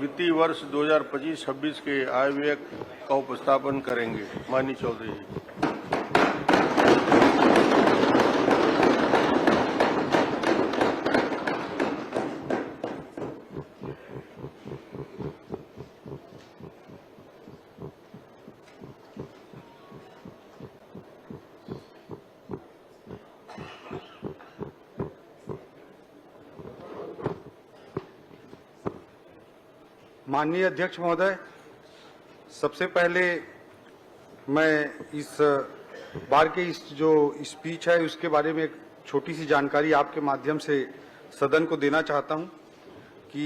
वित्तीय वर्ष 2025-26 के आय व्यय का उपस्थापन करेंगे। माननीय चौधरी जी। माननीय अध्यक्ष महोदय, सबसे पहले मैं इस बार के इस जो स्पीच है उसके बारे में एक छोटी सी जानकारी आपके माध्यम से सदन को देना चाहता हूं कि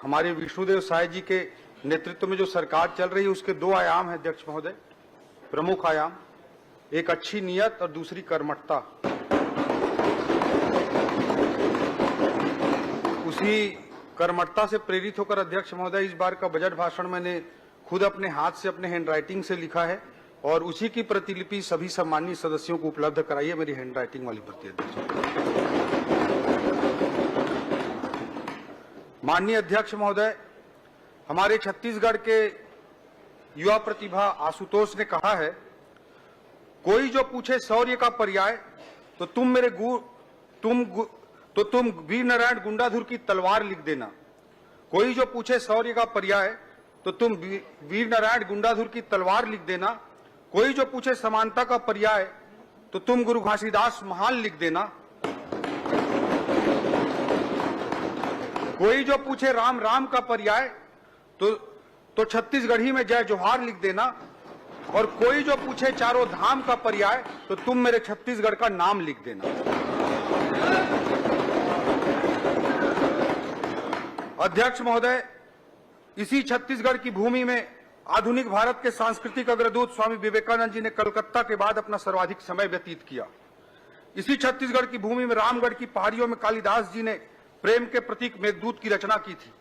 हमारे विष्णुदेव साय जी के नेतृत्व में जो सरकार चल रही है उसके दो आयाम है अध्यक्ष महोदय, प्रमुख आयाम। एक अच्छी नीयत और दूसरी कर्मठता। उसी कर्मठता से प्रेरित होकर अध्यक्ष महोदय इस बार का बजट भाषण मैंने खुद अपने हाथ से अपने हैंडराइटिंग से लिखा है और उसी की प्रतिलिपि सभी सम्मानीय सदस्यों को उपलब्ध कराई है मेरी हैंडराइटिंग वाली प्रति। माननीय अध्यक्ष महोदय, हमारे छत्तीसगढ़ के युवा प्रतिभा आशुतोष ने कहा है, कोई जो पूछे शौर्य का पर्याय तो तुम वीर नारायण गुंडाधुर की तलवार लिख देना। कोई जो पूछे शौर्य का पर्याय तो तुम वीर नारायण गुंडाधुर की तलवार लिख देना। कोई जो पूछे समानता का पर्याय तो तुम गुरु घासीदास महान लिख देना। कोई जो पूछे राम राम का पर्याय तो छत्तीसगढ़ी में जय जोहार लिख देना। और कोई जो पूछे चारों धाम का पर्याय तो तुम मेरे छत्तीसगढ़ का नाम लिख देना। अध्यक्ष महोदय, इसी छत्तीसगढ़ की भूमि में आधुनिक भारत के सांस्कृतिक अग्रदूत स्वामी विवेकानंद जी ने कलकत्ता के बाद अपना सर्वाधिक समय व्यतीत किया। इसी छत्तीसगढ़ की भूमि में रामगढ़ की पहाड़ियों में कालिदास जी ने प्रेम के प्रतीक मेघदूत की रचना की थी।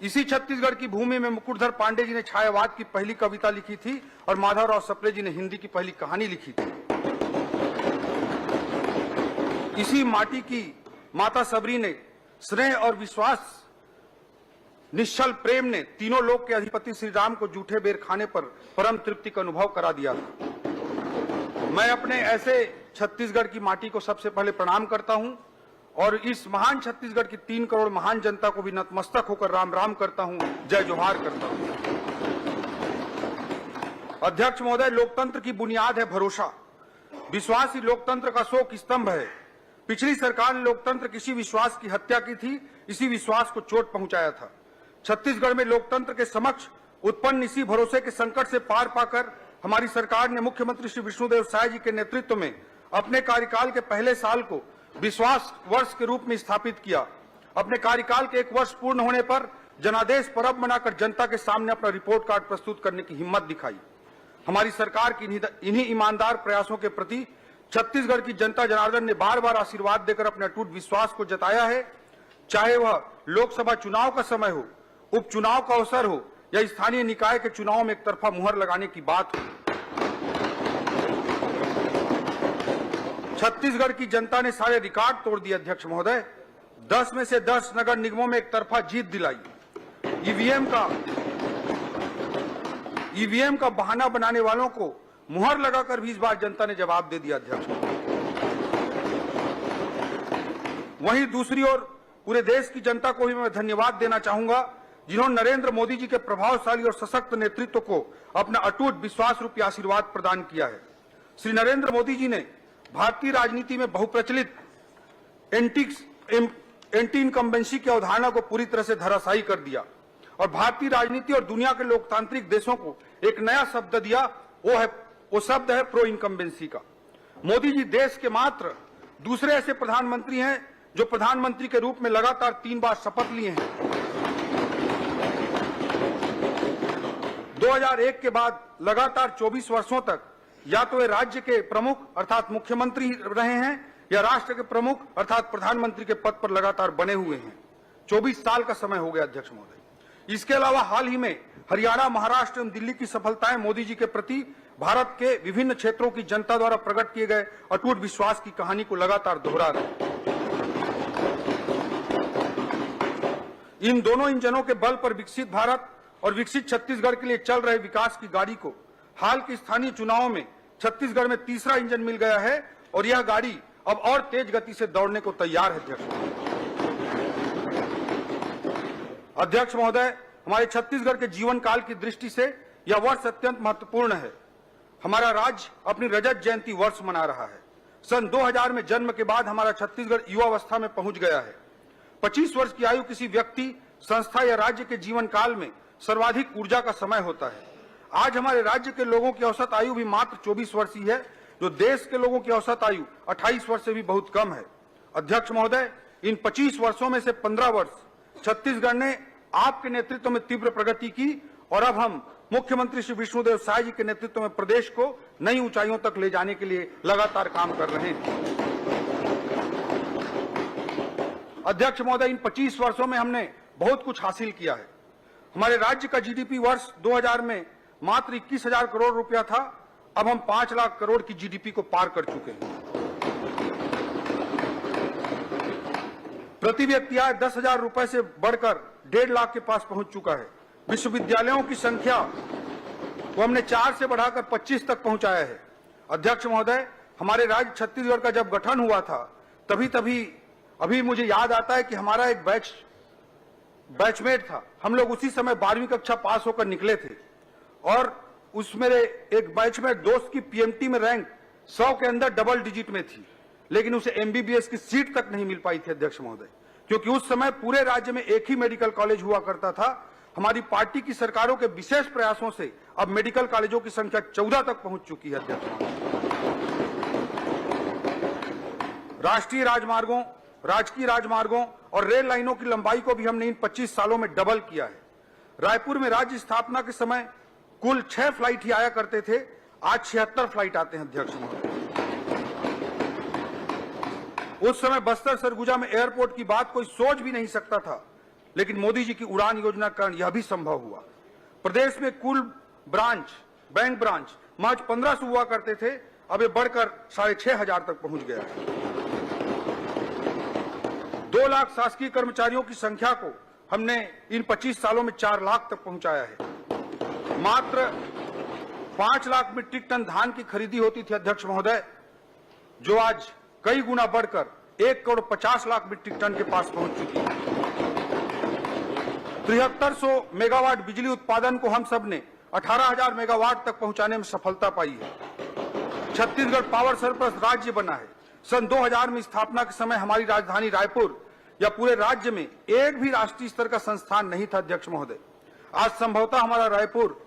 इसी छत्तीसगढ़ की भूमि में मुकुटधर पांडे जी ने छायावाद की पहली कविता लिखी थी और माधवराव सप्रे जी ने हिंदी की पहली कहानी लिखी थी। इसी माटी की माता सबरी ने स्नेह और विश्वास निश्चल प्रेम ने तीनों लोक के अधिपति श्री राम को जूठे बेर खाने पर परम तृप्ति का अनुभव करा दिया था। मैं अपने ऐसे छत्तीसगढ़ की माटी को सबसे पहले प्रणाम करता हूं और इस महान छत्तीसगढ़ की 3 करोड़ महान जनता को भी नतमस्तक होकर राम राम करता हूं, जय जोहार करता हूं। अध्यक्ष महोदय, लोकतंत्र की बुनियाद है भरोसा। विश्वास ही लोकतंत्र का शोक स्तंभ है। पिछली सरकार ने लोकतंत्र किसी विश्वास की हत्या की थी, इसी विश्वास को चोट पहुंचाया था। छत्तीसगढ़ में लोकतंत्र के समक्ष उत्पन्न इसी भरोसे के संकट से पार पाकर हमारी सरकार ने मुख्यमंत्री श्री विष्णुदेव साय जी के नेतृत्व में अपने कार्यकाल के पहले साल को विश्वास वर्ष के रूप में स्थापित किया। अपने कार्यकाल के 1 वर्ष पूर्ण होने पर जनादेश पर्व मनाकर जनता के सामने अपना रिपोर्ट कार्ड प्रस्तुत करने की हिम्मत दिखाई। हमारी सरकार की इन्हीं ईमानदार प्रयासों के प्रति छत्तीसगढ़ की जनता जनार्दन ने बार बार आशीर्वाद देकर अपने अटूट विश्वास को जताया है। चाहे वह लोकसभा चुनाव का समय हो, उपचुनाव का अवसर हो या स्थानीय निकाय के चुनाव में एक तरफा मुहर लगाने की बात हो, छत्तीसगढ़ की जनता ने सारे रिकॉर्ड तोड़ दिए। अध्यक्ष महोदय, 10 में से 10 नगर निगमों में एक तरफा जीत दिलाई। ईवीएम का बहाना बनाने वालों को मुहर लगाकर भी इस बार जनता ने जवाब दे दिया। अध्यक्ष, वहीं दूसरी ओर पूरे देश की जनता को भी मैं धन्यवाद देना चाहूंगा जिन्होंने नरेंद्र मोदी जी के प्रभावशाली और सशक्त नेतृत्व को अपना अटूट विश्वास रूपी आशीर्वाद प्रदान किया है। श्री नरेंद्र मोदी जी ने भारतीय राजनीति में बहुप्रचलित एंटी इनकम्बेंसी की अवधारणा को पूरी तरह से धराशायी कर दिया और भारतीय राजनीति और दुनिया के लोकतांत्रिक देशों को एक नया शब्द दिया, वो शब्द है प्रो इनकम्बेंसी का। मोदी जी देश के मात्र दूसरे ऐसे प्रधानमंत्री हैं जो प्रधानमंत्री के रूप में लगातार 3 बार शपथ लिए हैं। 2001 के बाद लगातार 24 वर्षों तक या तो वे राज्य के प्रमुख अर्थात मुख्यमंत्री रहे हैं या राष्ट्र के प्रमुख अर्थात प्रधानमंत्री के पद पर लगातार बने हुए हैं। 24 साल का समय हो गया अध्यक्ष महोदय। इसके अलावा हाल ही में हरियाणा, महाराष्ट्र एवं दिल्ली की सफलताएं मोदी जी के प्रति भारत के विभिन्न क्षेत्रों की जनता द्वारा प्रकट किए गए अटूट विश्वास की कहानी को लगातार दोहरा रहे। इन दोनों इंजनों के बल पर विकसित भारत और विकसित छत्तीसगढ़ के लिए चल रहे विकास की गाड़ी को हाल के स्थानीय चुनावों में छत्तीसगढ़ में तीसरा इंजन मिल गया है और यह गाड़ी अब और तेज गति से दौड़ने को तैयार है। अध्यक्ष महोदय, हमारे छत्तीसगढ़ के जीवन काल की दृष्टि से यह वर्ष अत्यंत महत्वपूर्ण है। हमारा राज्य अपनी रजत जयंती वर्ष मना रहा है। सन 2000 में जन्म के बाद हमारा छत्तीसगढ़ युवावस्था में पहुंच गया है। 25 वर्ष की आयु किसी व्यक्ति, संस्था या राज्य के जीवन काल में सर्वाधिक ऊर्जा का समय होता है। आज हमारे राज्य के लोगों की औसत आयु भी मात्र 24 वर्ष ही है, जो देश के लोगों की औसत आयु 28 वर्ष से भी बहुत कम है। अध्यक्ष महोदय, इन 25 वर्षों में से 15 वर्ष छत्तीसगढ़ ने आपके नेतृत्व में तीव्र प्रगति की और अब हम मुख्यमंत्री श्री विष्णुदेव साय जी के नेतृत्व में प्रदेश को नई ऊंचाइयों तक ले जाने के लिए लगातार काम कर रहे हैं। अध्यक्ष महोदय, इन 25 वर्षों में हमने बहुत कुछ हासिल किया है। हमारे राज्य का जीडीपी वर्ष 2000 में मात्र 21,000 करोड़ रुपया था, अब हम 5 लाख करोड़ की जीडीपी को पार कर चुके हैं। प्रति व्यक्ति आय 10,000 रुपए से बढ़कर 1.5 लाख के पास पहुंच चुका है। विश्वविद्यालयों की संख्या को हमने 4 से बढ़ाकर 25 तक पहुंचाया है। अध्यक्ष महोदय, हमारे राज्य छत्तीसगढ़ का जब गठन हुआ था अभी मुझे याद आता है कि हमारा एक बैचमेट था। हम लोग उसी समय 12वीं कक्षा पास होकर निकले थे और उस मेरे एक बैचमेट दोस्त की पीएमटी में रैंक 100 के अंदर डबल डिजिट में थी, लेकिन उसे एमबीबीएस की सीट तक नहीं मिल पाई थी। अध्यक्ष महोदय, क्योंकि उस समय पूरे राज्य में एक ही मेडिकल कॉलेज हुआ करता था। हमारी पार्टी की सरकारों के विशेष प्रयासों से अब मेडिकल कॉलेजों की संख्या 14 तक पहुंच चुकी है। अध्यक्ष महोदय, राष्ट्रीय राजमार्गों, राजकीय राजमार्गों और रेल लाइनों की लंबाई को भी हमने इन 25 सालों में डबल किया है। रायपुर में राज्य स्थापना के समय कुल 6 फ्लाइट ही आया करते थे, आज 76 फ्लाइट आते हैं। अध्यक्ष महोदय, उस समय बस्तर सरगुजा में एयरपोर्ट की बात कोई सोच भी नहीं सकता था, लेकिन मोदी जी की उड़ान योजना के कारण यह भी संभव हुआ। प्रदेश में कुल बैंक ब्रांच मार्च 1500 हुआ करते थे, अब ये बढ़कर 6,500 तक पहुंच गया है। 2 लाख शासकीय कर्मचारियों की संख्या को हमने इन 25 सालों में 4 लाख तक पहुंचाया है। मात्र 5 लाख मीट्रिक टन धान की खरीदी होती थी। अध्यक्ष महोदय, जो आज कई गुना बढ़कर 1,50,00,000 मीट्रिक टन के पास पहुंच चुकी है। 7300 मेगावाट बिजली उत्पादन को हम सब ने 18,000 मेगावाट तक पहुंचाने में सफलता पाई है। छत्तीसगढ़ पावर सरप्लस राज्य बना है। सन 2000 में स्थापना के समय हमारी राजधानी रायपुर या पूरे राज्य में एक भी राष्ट्रीय स्तर का संस्थान नहीं था। अध्यक्ष महोदय, आज संभवतः हमारा रायपुर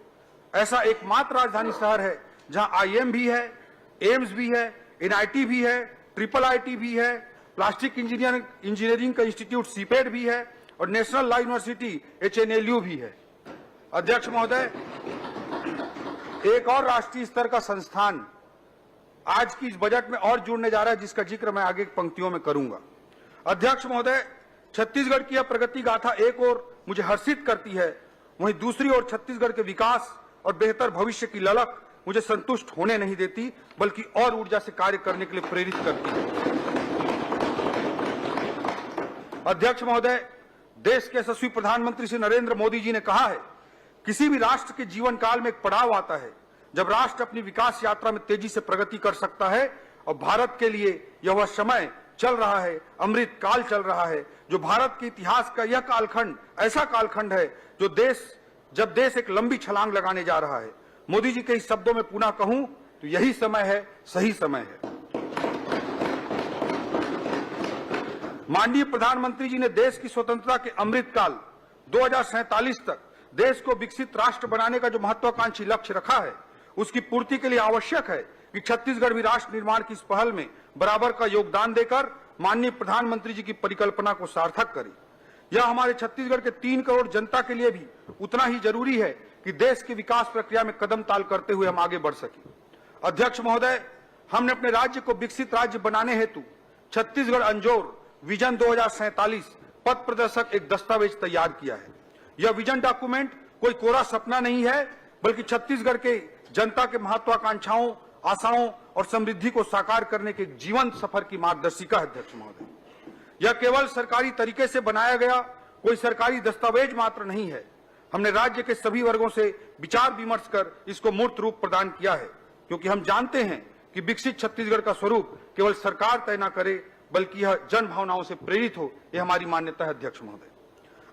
ऐसा एकमात्र राजधानी शहर है जहां आईएम भी है, एम्स भी है, एनआईटी भी है, IIIT भी है, प्लास्टिक इंजीनियरिंग का इंस्टीट्यूट सीपेड भी है और नेशनल लॉ यूनिवर्सिटी HNLU भी है। अध्यक्ष महोदय, एक और राष्ट्रीय स्तर का संस्थान आज की इस बजट में और जुड़ने जा रहा है, जिसका जिक्र मैं आगे की पंक्तियों में करूंगा। अध्यक्ष महोदय, छत्तीसगढ़ की यह प्रगति गाथा एक ओर मुझे हर्षित करती है, वहीं दूसरी ओर छत्तीसगढ़ के विकास और बेहतर भविष्य की ललक मुझे संतुष्ट होने नहीं देती, बल्कि और ऊर्जा से कार्य करने के लिए प्रेरित करती है। अध्यक्ष महोदय, देश के यशस्वी प्रधानमंत्री श्री नरेंद्र मोदी जी ने कहा है, किसी भी राष्ट्र के जीवन काल में एक पड़ाव आता है जब राष्ट्र अपनी विकास यात्रा में तेजी से प्रगति कर सकता है, और भारत के लिए यह वह समय चल रहा है, अमृत काल चल रहा है, जो भारत के इतिहास का यह कालखंड ऐसा कालखंड है जब देश एक लंबी छलांग लगाने जा रहा है। मोदी जी के इस शब्दों में पुनः कहूं तो यही समय है, सही समय है। माननीय प्रधानमंत्री जी ने देश की स्वतंत्रता के अमृत काल 2047 तक देश को विकसित राष्ट्र बनाने का जो महत्वाकांक्षी लक्ष्य रखा है, उसकी पूर्ति के लिए आवश्यक है कि छत्तीसगढ़ भी राष्ट्र निर्माण की इस पहल में बराबर का योगदान देकर माननीय प्रधानमंत्री जी की परिकल्पना को सार्थक करे। यह हमारे छत्तीसगढ़ के 3 करोड़ जनता के लिए भी उतना ही जरूरी है कि देश की विकास प्रक्रिया में कदम ताल करते हुए हम आगे बढ़ सकें। अध्यक्ष महोदय, हमने अपने राज्य को विकसित राज्य बनाने हेतु छत्तीसगढ़ अंजोर विजन 2047 पथ प्रदर्शक एक दस्तावेज तैयार किया है। यह विजन डॉक्यूमेंट कोई कोरा सपना नहीं है, बल्कि छत्तीसगढ़ के जनता के महत्वाकांक्षाओं, आशाओं और समृद्धि को साकार करने के जीवन सफर की मार्गदर्शिका है। अध्यक्ष महोदय, यह केवल सरकारी तरीके से बनाया गया कोई सरकारी दस्तावेज मात्र नहीं है। हमने राज्य के सभी वर्गों से विचार विमर्श कर इसको मूर्त रूप प्रदान किया है, क्योंकि हम जानते हैं कि विकसित छत्तीसगढ़ का स्वरूप केवल सरकार तय न करे, बल्कि यह जन भावनाओं से प्रेरित हो, यह हमारी मान्यता है।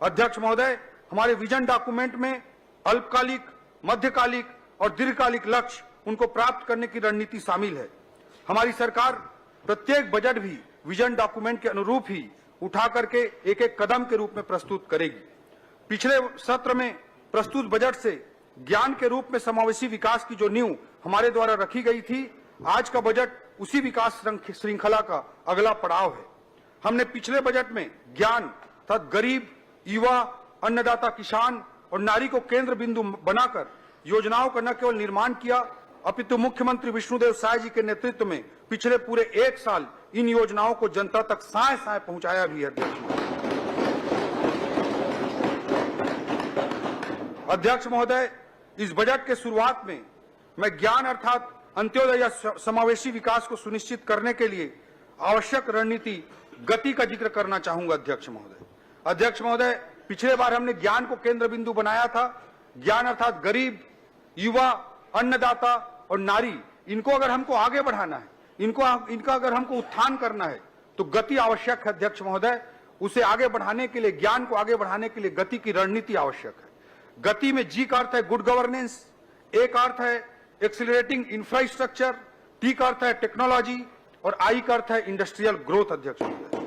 अध्यक्ष महोदय, हमारे विजन डॉक्यूमेंट में अल्पकालिक, मध्यकालिक और दीर्घकालिक लक्ष्य उनको प्राप्त करने की रणनीति शामिल है। हमारी सरकार प्रत्येक बजट भी विजन डॉक्यूमेंट के अनुरूप ही उठा करके एक एक कदम के रूप में प्रस्तुत करेगी। पिछले सत्र में प्रस्तुत बजट से ज्ञान के रूप में समावेशी विकास की जो नींव हमारे द्वारा रखी गई थी, आज का बजट उसी विकास श्रृंखला का अगला पड़ाव है। हमने पिछले बजट में ज्ञान तथा गरीब, युवा, अन्नदाता किसान और नारी को केंद्र बिंदु बनाकर योजनाओं का न केवल निर्माण किया, अपितु मुख्यमंत्री विष्णुदेव साय जी के नेतृत्व में पिछले पूरे 1 साल इन योजनाओं को जनता तक साय साय पहुंचाया भी है। अध्यक्ष महोदय, इस बजट के शुरुआत में मैं ज्ञान अर्थात अंत्योदय या समावेशी विकास को सुनिश्चित करने के लिए आवश्यक रणनीति गति का जिक्र करना चाहूंगा। अध्यक्ष महोदय, पिछले बार हमने ज्ञान को केंद्र बिंदु बनाया था। ज्ञान अर्थात गरीब, युवा, अन्नदाता और नारी, इनको अगर हमको आगे बढ़ाना है, इनका अगर हमको उत्थान करना है, तो गति आवश्यक है। अध्यक्ष महोदय, उसे आगे बढ़ाने के लिए, ज्ञान को आगे बढ़ाने के लिए गति की रणनीति आवश्यक है। गति में जी का अर्थ है गुड गवर्नेंस, ए का अर्थ है एक्सिलरेटिंग इंफ्रास्ट्रक्चर, टी का अर्थ है टेक्नोलॉजी और आई का अर्थ है इंडस्ट्रियल ग्रोथ। अध्यक्ष महोदय,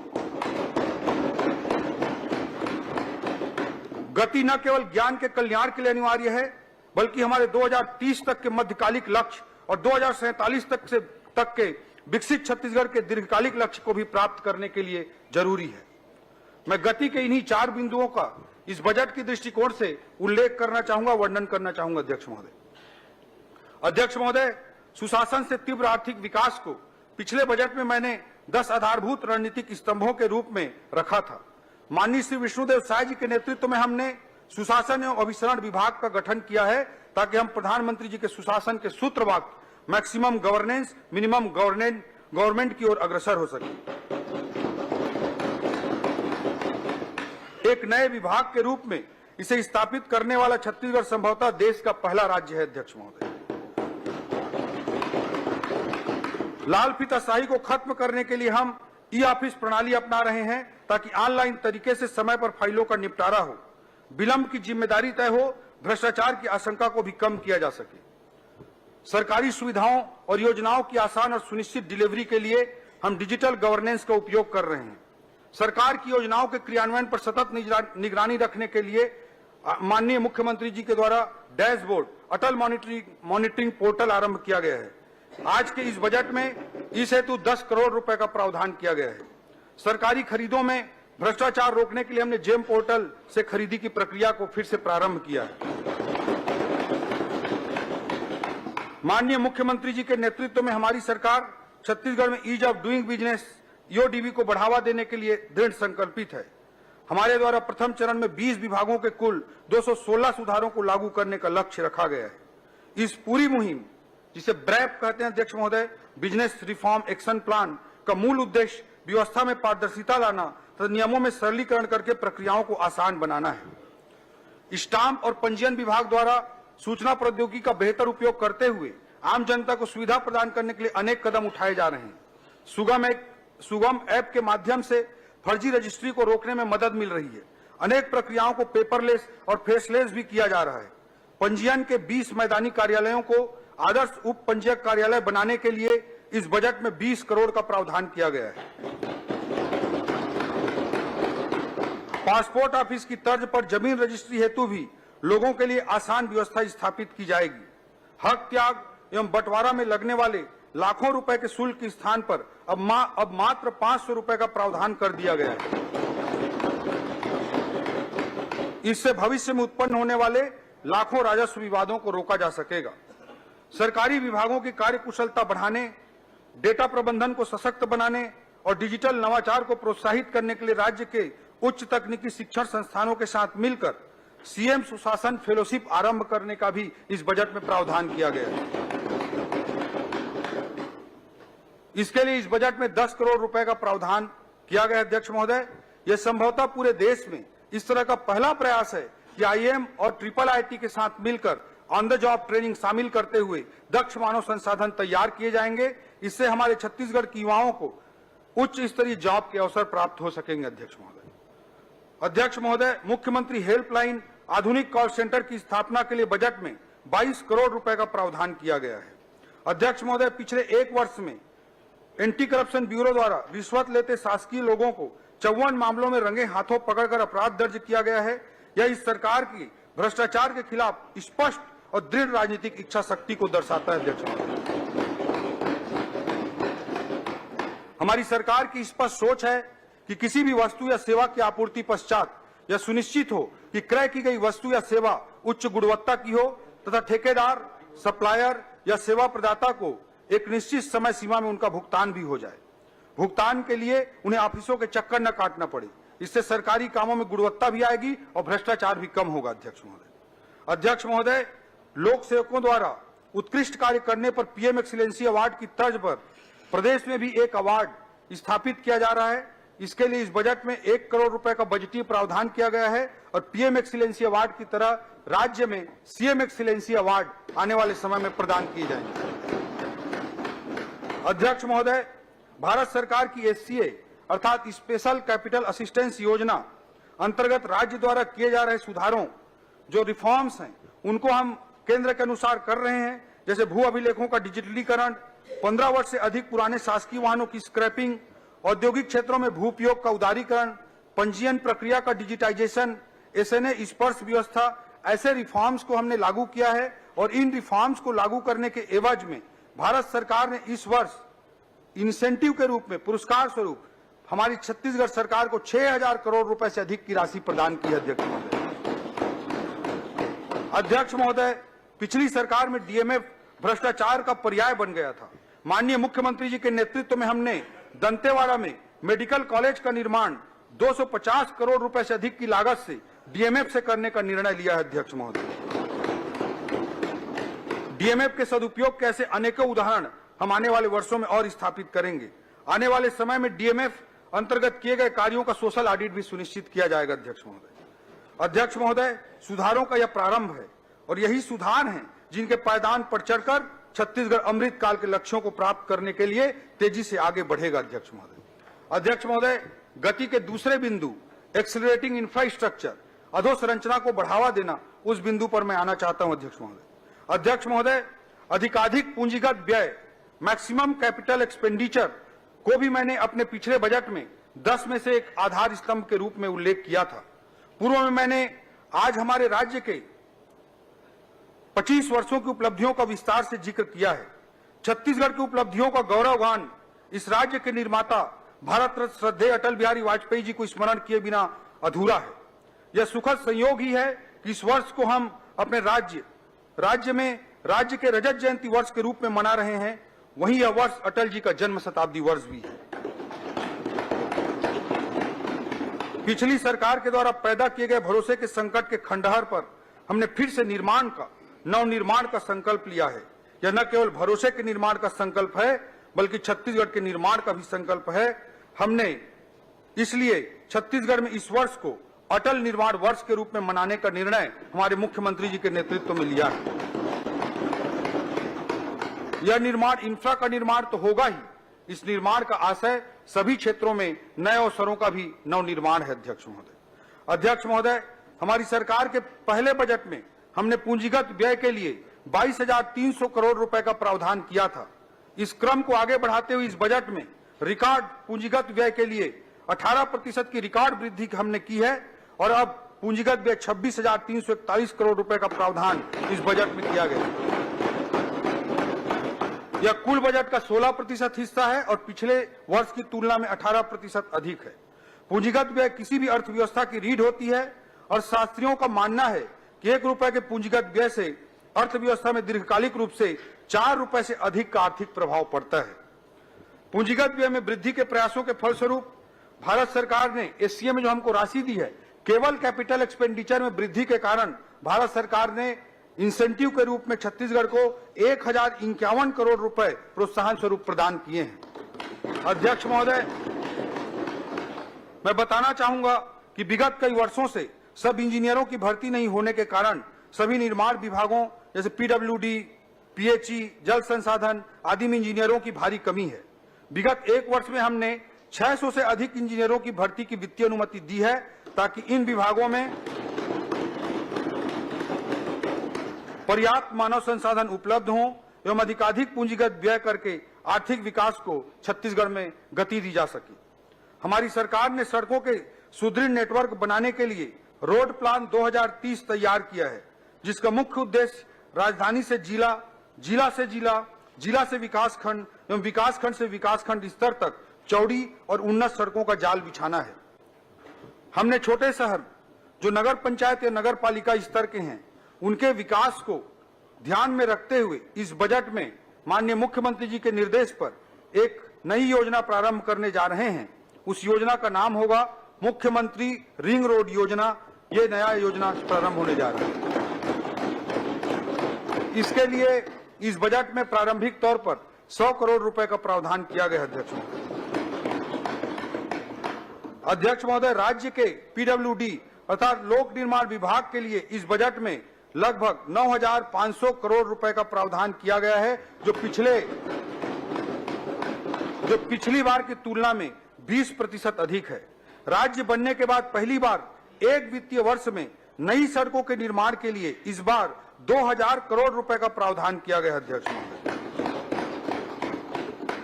गति न केवल ज्ञान के कल्याण के लिए अनिवार्य है, बल्कि हमारे 2030 तक के मध्यकालिक लक्ष्य और 2047 तक के विकसित छत्तीसगढ़ के दीर्घकालिक लक्ष्य को भी प्राप्त करने के लिए जरूरी है। मैं गति के इन्हीं 4 बिंदुओं का इस बजट की दृष्टिकोण से उल्लेख करना चाहूंगा, वर्णन करना चाहूंगा। अध्यक्ष महोदय, सुशासन से तीव्र आर्थिक विकास को पिछले बजट में मैंने 10 आधारभूत रणनीतिक स्तंभों के रूप में रखा था। माननीय श्री विष्णुदेव साय जी के नेतृत्व में हमने सुशासन एवं अभिसरण विभाग का गठन किया है, ताकि हम प्रधानमंत्री जी के सुशासन के सूत्र वाक्य मैक्सिमम गवर्नेंस, मिनिमम गवर्नमेंट की ओर अग्रसर हो सके। एक नए विभाग के रूप में इसे स्थापित करने वाला छत्तीसगढ़ संभवतः देश का पहला राज्य है। अध्यक्ष महोदय, लाल फीताशाही को खत्म करने के लिए हम ई ऑफिस प्रणाली अपना रहे हैं, ताकि ऑनलाइन तरीके से समय पर फाइलों का निपटारा हो, विलंब की जिम्मेदारी तय हो, भ्रष्टाचार की आशंका को भी कम किया जा सके। सरकारी सुविधाओं और योजनाओं की आसान और सुनिश्चित डिलीवरी के लिए हम डिजिटल गवर्नेंस का उपयोग कर रहे हैं। सरकार की योजनाओं के क्रियान्वयन पर सतत निगरानी रखने के लिए माननीय मुख्यमंत्री जी के द्वारा डैशबोर्ड, अटल मॉनिटरिंग पोर्टल आरंभ किया गया है। आज के इस बजट में इस हेतु 10 करोड़ रुपए का प्रावधान किया गया है। सरकारी खरीदों में भ्रष्टाचार रोकने के लिए हमने जेम पोर्टल से खरीदी की प्रक्रिया को फिर से प्रारंभ किया है। माननीय मुख्यमंत्री जी के नेतृत्व में हमारी सरकार छत्तीसगढ़ में ease of doing business EODB को बढ़ावा देने के लिए दृढ़ संकल्पित है। हमारे द्वारा प्रथम चरण में 20 विभागों के कुल 216 सुधारों को लागू करने का लक्ष्य रखा गया है। इस पूरी मुहिम, जिसे ब्रैप कहते हैं अध्यक्ष महोदय, बिजनेस रिफॉर्म एक्शन प्लान, का मूल उद्देश्य व्यवस्था में पारदर्शिता लाना तथा नियमों में सरलीकरण करके प्रक्रियाओं को आसान बनाना है। स्टाम्प और पंजीयन विभाग द्वारा सूचना प्रौद्योगिकी का बेहतर उपयोग करते हुए आम जनता को सुविधा प्रदान करने के लिए अनेक कदम उठाए जा रहे हैं। सुगम ऐप के माध्यम से फर्जी रजिस्ट्री को रोकने में मदद मिल रही है। अनेक प्रक्रियाओं को पेपरलेस और फेसलेस भी किया जा रहा है। पंजीयन के 20 मैदानी कार्यालयों को आदर्श उप पंजीयक कार्यालय बनाने के लिए इस बजट में 20 करोड़ का प्रावधान किया गया है। पासपोर्ट ऑफिस की तर्ज पर जमीन रजिस्ट्री हेतु भी लोगों के लिए आसान व्यवस्था स्थापित की जाएगी। हक त्याग एवं बंटवारा में लगने वाले लाखों रुपए के शुल्क के स्थान पर अब मात्र 500 रुपए का प्रावधान कर दिया गया है। इससे भविष्य में उत्पन्न होने वाले लाखों राजस्व विवादों को रोका जा सकेगा। सरकारी विभागों की कार्यकुशलता बढ़ाने, डेटा प्रबंधन को सशक्त बनाने और डिजिटल नवाचार को प्रोत्साहित करने के लिए राज्य के उच्च तकनीकी शिक्षण संस्थानों के साथ मिलकर सीएम सुशासन फेलोशिप आरंभ करने का भी इस बजट में प्रावधान किया गया है। इसके लिए इस बजट में 10 करोड़ रुपए का प्रावधान किया गया। अध्यक्ष महोदय, यह संभवतः पूरे देश में इस तरह का पहला प्रयास है कि आईएम और IIIT के साथ मिलकर ऑन द जॉब ट्रेनिंग शामिल करते हुए दक्ष मानव संसाधन तैयार किए जाएंगे। इससे हमारे छत्तीसगढ़ के युवाओं को उच्च स्तरीय जॉब के अवसर प्राप्त हो सकेंगे। अध्यक्ष महोदय, मुख्यमंत्री हेल्पलाइन आधुनिक कॉल सेंटर की स्थापना के लिए बजट में 22 करोड़ रुपए का प्रावधान किया गया है। अध्यक्ष महोदय, पिछले एक वर्ष में एंटी करप्शन ब्यूरो द्वारा रिश्वत लेते शासकीय लोगों को 54 मामलों में रंगे हाथों पकड़कर अपराध दर्ज किया गया है। यह इस सरकार की भ्रष्टाचार के खिलाफ स्पष्ट और दृढ़ राजनीतिक इच्छा शक्ति को दर्शाता है। अध्यक्ष महोदय, हमारी सरकार की स्पष्ट सोच है कि किसी भी वस्तु या सेवा की आपूर्ति पश्चात यह सुनिश्चित हो कि क्रय की गई वस्तु या सेवा उच्च गुणवत्ता की हो तथा ठेकेदार, सप्लायर या सेवा प्रदाता को एक निश्चित समय सीमा में उनका भुगतान भी हो जाए। भुगतान के लिए उन्हें ऑफिसों के चक्कर न काटना पड़े। इससे सरकारी कामों में गुणवत्ता भी आएगी और भ्रष्टाचार भी कम होगा। अध्यक्ष महोदय, लोक सेवकों द्वारा उत्कृष्ट कार्य करने पर पीएम एक्सीलेंसी अवार्ड की तर्ज पर प्रदेश में भी एक अवार्ड स्थापित किया जा रहा है। इसके लिए इस बजट में 1 करोड़ रुपए का बजटीय प्रावधान किया गया है और पीएम एक्सीलेंसी अवार्ड की तरह राज्य में सीएम एक्सीलेंसी अवार्ड आने वाले समय में प्रदान किए जाएंगे। अध्यक्ष महोदय, भारत सरकार की SCA अर्थात स्पेशल कैपिटल असिस्टेंस योजना अंतर्गत राज्य द्वारा किए जा रहे सुधारों, जो रिफॉर्म्स हैं, उनको हम केंद्र के अनुसार कर रहे हैं। जैसे भू अभिलेखों का डिजिटलीकरण, 15 वर्ष से अधिक पुराने शासकीय वाहनों की स्क्रैपिंग, औद्योगिक क्षेत्रों में भू उपयोग का उदारीकरण, पंजीयन प्रक्रिया का डिजिटाइजेशन, SNA स्पर्श व्यवस्था, ऐसे रिफॉर्म्स को हमने लागू किया है। और इन रिफॉर्म्स को लागू करने के एवज में भारत सरकार ने इस वर्ष इंसेंटिव के रूप में, पुरस्कार स्वरूप हमारी छत्तीसगढ़ सरकार को 6000 करोड़ रुपए से अधिक की राशि प्रदान की है। अध्यक्ष महोदय, पिछली सरकार में DMF भ्रष्टाचार का पर्याय बन गया था। माननीय मुख्यमंत्री जी के नेतृत्व में हमने दंतेवाड़ा में मेडिकल कॉलेज का निर्माण 250 करोड़ रुपए से अधिक की लागत से DMF से करने का निर्णय लिया है। अध्यक्ष महोदय, DMF के सदुपयोग के ऐसे अनेकों उदाहरण हम आने वाले वर्षों में और स्थापित करेंगे। आने वाले समय में DMF अंतर्गत किए गए कार्यों का सोशल ऑडिट भी सुनिश्चित किया जाएगा। अध्यक्ष महोदय, सुधारों का यह प्रारंभ है और यही सुधार हैं जिनके पायदान पर चढ़कर छत्तीसगढ़ अमृत काल के लक्ष्यों को प्राप्त करने के लिए तेजी से आगे बढ़ेगा। अध्यक्ष महोदय, गति के दूसरे बिंदु एक्सेलरेटिंग इंफ्रास्ट्रक्चर, अधोसंरचना को बढ़ावा देना, उस बिंदु पर मैं आना चाहता हूं। अध्यक्ष महोदय, अधिकाधिक पूंजीगत व्यय, मैक्सिमम कैपिटल एक्सपेंडिचर को भी मैंने अपने पिछले बजट में 10 में से एक आधार स्तंभ के रूप में उल्लेख किया था। पूर्व में मैंने आज हमारे राज्य के 25 वर्षों की उपलब्धियों का विस्तार से जिक्र किया है। छत्तीसगढ़ की उपलब्धियों का गौरवगान इस राज्य के निर्माता भारत रत्न श्रद्धेय अटल बिहारी वाजपेयी जी को स्मरण किए बिना अधूरा है। यह सुखद संयोग ही है कि इस वर्ष को हम अपने राज्य में राज्य के रजत जयंती वर्ष के रूप में मना रहे हैं। वहीं यह वर्ष अटल जी का जन्म शताब्दी वर्ष भी है। पिछली सरकार के द्वारा पैदा किए गए भरोसे के संकट के खंडहर पर हमने फिर से नवनिर्माण का संकल्प लिया है। यह न केवल भरोसे के निर्माण का संकल्प है, बल्कि छत्तीसगढ़ के निर्माण का भी संकल्प है। हमने इसलिए छत्तीसगढ़ में इस वर्ष को अटल निर्माण वर्ष के रूप में मनाने का निर्णय हमारे मुख्यमंत्री जी के नेतृत्व में लिया है। यह निर्माण इंफ्रा का निर्माण तो होगा ही, इस निर्माण का आशय सभी क्षेत्रों में नए अवसरों का भी नवनिर्माण है। अध्यक्ष महोदय, हमारी सरकार के पहले बजट में हमने पूंजीगत व्यय के लिए 22,300 करोड़ रुपए का प्रावधान किया था। इस क्रम को आगे बढ़ाते हुए इस बजट में रिकॉर्ड पूंजीगत व्यय के लिए 18% की रिकॉर्ड वृद्धि हमने की है और अब पूंजीगत व्यय 26,341 करोड़ रुपए का प्रावधान इस बजट में किया गया। यह कुल बजट का 16% हिस्सा है और पिछले वर्ष की तुलना में 18% अधिक है। पूंजीगत व्यय किसी भी अर्थव्यवस्था की रीढ़ होती है और शास्त्रियों का मानना है कि 1 रुपए के पूंजीगत व्यय से अर्थव्यवस्था में दीर्घकालिक रूप से 4 रुपए से अधिक का आर्थिक प्रभाव पड़ता है। पूंजीगत व्यय में वृद्धि के प्रयासों के फलस्वरूप भारत सरकार ने SCA में जो हमको राशि दी है, केवल कैपिटल एक्सपेंडिचर में वृद्धि के कारण भारत सरकार ने इंसेंटिव के रूप में छत्तीसगढ़ को 1051 करोड़ रुपए प्रोत्साहन स्वरूप प्रदान किए हैं। अध्यक्ष महोदय, मैं बताना चाहूंगा कि विगत कई वर्षों से सब इंजीनियरों की भर्ती नहीं होने के कारण सभी निर्माण विभागों जैसे पीडब्ल्यूडी, पीएचई, जल संसाधन आदि में इंजीनियरों की भारी कमी है। विगत एक वर्ष में हमने 600 से अधिक इंजीनियरों की भर्ती की वित्तीय अनुमति दी है ताकि इन विभागों में पर्याप्त मानव संसाधन उपलब्ध हों एवं अधिकाधिक पूंजीगत व्यय करके आर्थिक विकास को छत्तीसगढ़ में गति दी जा सके। हमारी सरकार ने सड़कों के सुदृढ़ नेटवर्क बनाने के लिए रोड प्लान 2030 तैयार किया है, जिसका मुख्य उद्देश्य राजधानी से जिला, जिला से जिला, जिला से विकास खंड एवं विकास खंड से विकास खंड स्तर तक चौड़ी और उन्नत सड़कों का जाल बिछाना है। हमने छोटे शहर जो नगर पंचायत या नगर पालिका स्तर के हैं उनके विकास को ध्यान में रखते हुए इस बजट में माननीय मुख्यमंत्री जी के निर्देश पर एक नई योजना प्रारंभ करने जा रहे हैं। उस योजना का नाम होगा मुख्यमंत्री रिंग रोड योजना। ये नया योजना प्रारंभ होने जा रहा है। इसके लिए इस बजट में प्रारंभिक तौर पर 100 करोड़ रुपए का प्रावधान किया गया है। अध्यक्ष महोदय, राज्य के पीडब्ल्यूडी अर्थात लोक निर्माण विभाग के लिए इस बजट में लगभग 9,500 करोड़ रुपए का प्रावधान किया गया है, जो पिछली बार की तुलना में 20% अधिक है। राज्य बनने के बाद पहली बार एक वित्तीय वर्ष में नई सड़कों के निर्माण के लिए इस बार 2,000 करोड़ रुपए का प्रावधान किया गया। अध्यक्ष महोदय,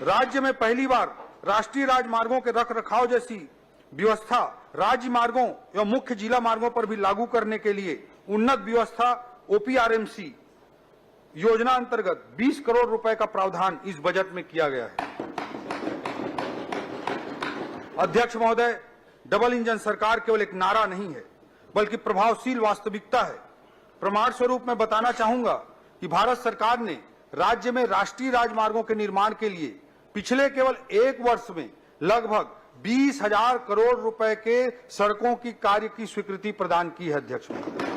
राज्य में पहली बार राष्ट्रीय राजमार्गों के रखरखाव जैसी व्यवस्था राज्य मार्गों एवं मुख्य जिला मार्गों पर भी लागू करने के लिए उन्नत व्यवस्था ओपीआरएमसी योजना अंतर्गत 20 करोड़ रुपए का प्रावधान इस बजट में किया गया है। अध्यक्ष महोदय, डबल इंजन सरकार केवल एक नारा नहीं है बल्कि प्रभावशील वास्तविकता है। प्रमाण स्वरूप मैं बताना चाहूंगा कि भारत सरकार ने राज्य में राष्ट्रीय राजमार्गों के निर्माण के लिए पिछले केवल एक वर्ष में लगभग 20,000 करोड़ रुपए के सड़कों की कार्य की स्वीकृति प्रदान की है। अध्यक्ष महोदय,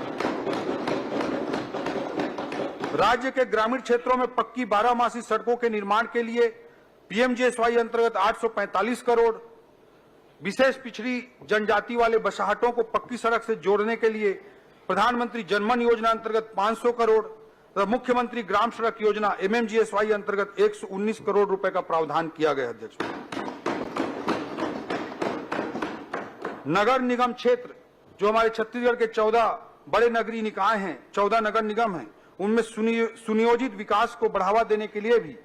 राज्य के ग्रामीण क्षेत्रों में पक्की 12 सड़कों के निर्माण के लिए पीएमजीएसवाई अंतर्गत 845 करोड़, विशेष पिछड़ी जनजाति वाले बसाहटों को पक्की सड़क से जोड़ने के लिए प्रधानमंत्री जनमन योजना अंतर्गत 500 करोड़ तथा मुख्यमंत्री ग्राम सड़क योजना एमएमजीएसवाई अंतर्गत 119 करोड़ रुपए का प्रावधान किया गया। अध्यक्ष, नगर निगम क्षेत्र जो हमारे छत्तीसगढ़ के 14 बड़े नगरीय निकाय हैं, 14 नगर निगम हैं, उनमें सुनियोजित विकास को बढ़ावा देने के लिए भी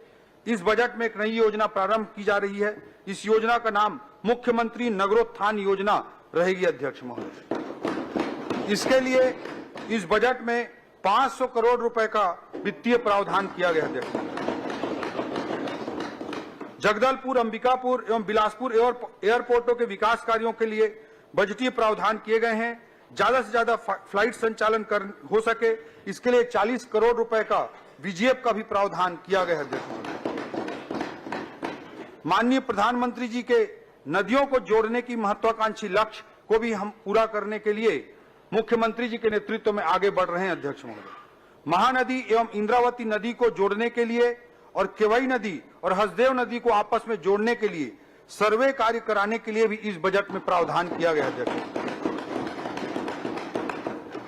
इस बजट में एक नई योजना प्रारंभ की जा रही है। इस योजना का नाम मुख्यमंत्री नगरोत्थान योजना रहेगी। अध्यक्ष महोदय, इसके लिए इस बजट में 500 करोड़ रुपए का वित्तीय प्रावधान किया गया। अध्यक्ष, जगदलपुर, अंबिकापुर एवं बिलासपुर एयरपोर्टों के विकास कार्यों के लिए बजटीय प्रावधान किए गए हैं। ज्यादा से ज्यादा फ्लाइट संचालन हो सके, इसके लिए 40 करोड़ रुपए का वीजीएफ का भी प्रावधान किया गया है। माननीय प्रधानमंत्री जी के नदियों को जोड़ने की महत्वाकांक्षी लक्ष्य को भी हम पूरा करने के लिए मुख्यमंत्री जी के नेतृत्व में आगे बढ़ रहे हैं। अध्यक्ष महोदय, महानदी एवं इंद्रावती नदी को जोड़ने के लिए और केवई नदी और हसदेव नदी को आपस में जोड़ने के लिए सर्वे कार्य कराने के लिए भी इस बजट में प्रावधान किया गया है।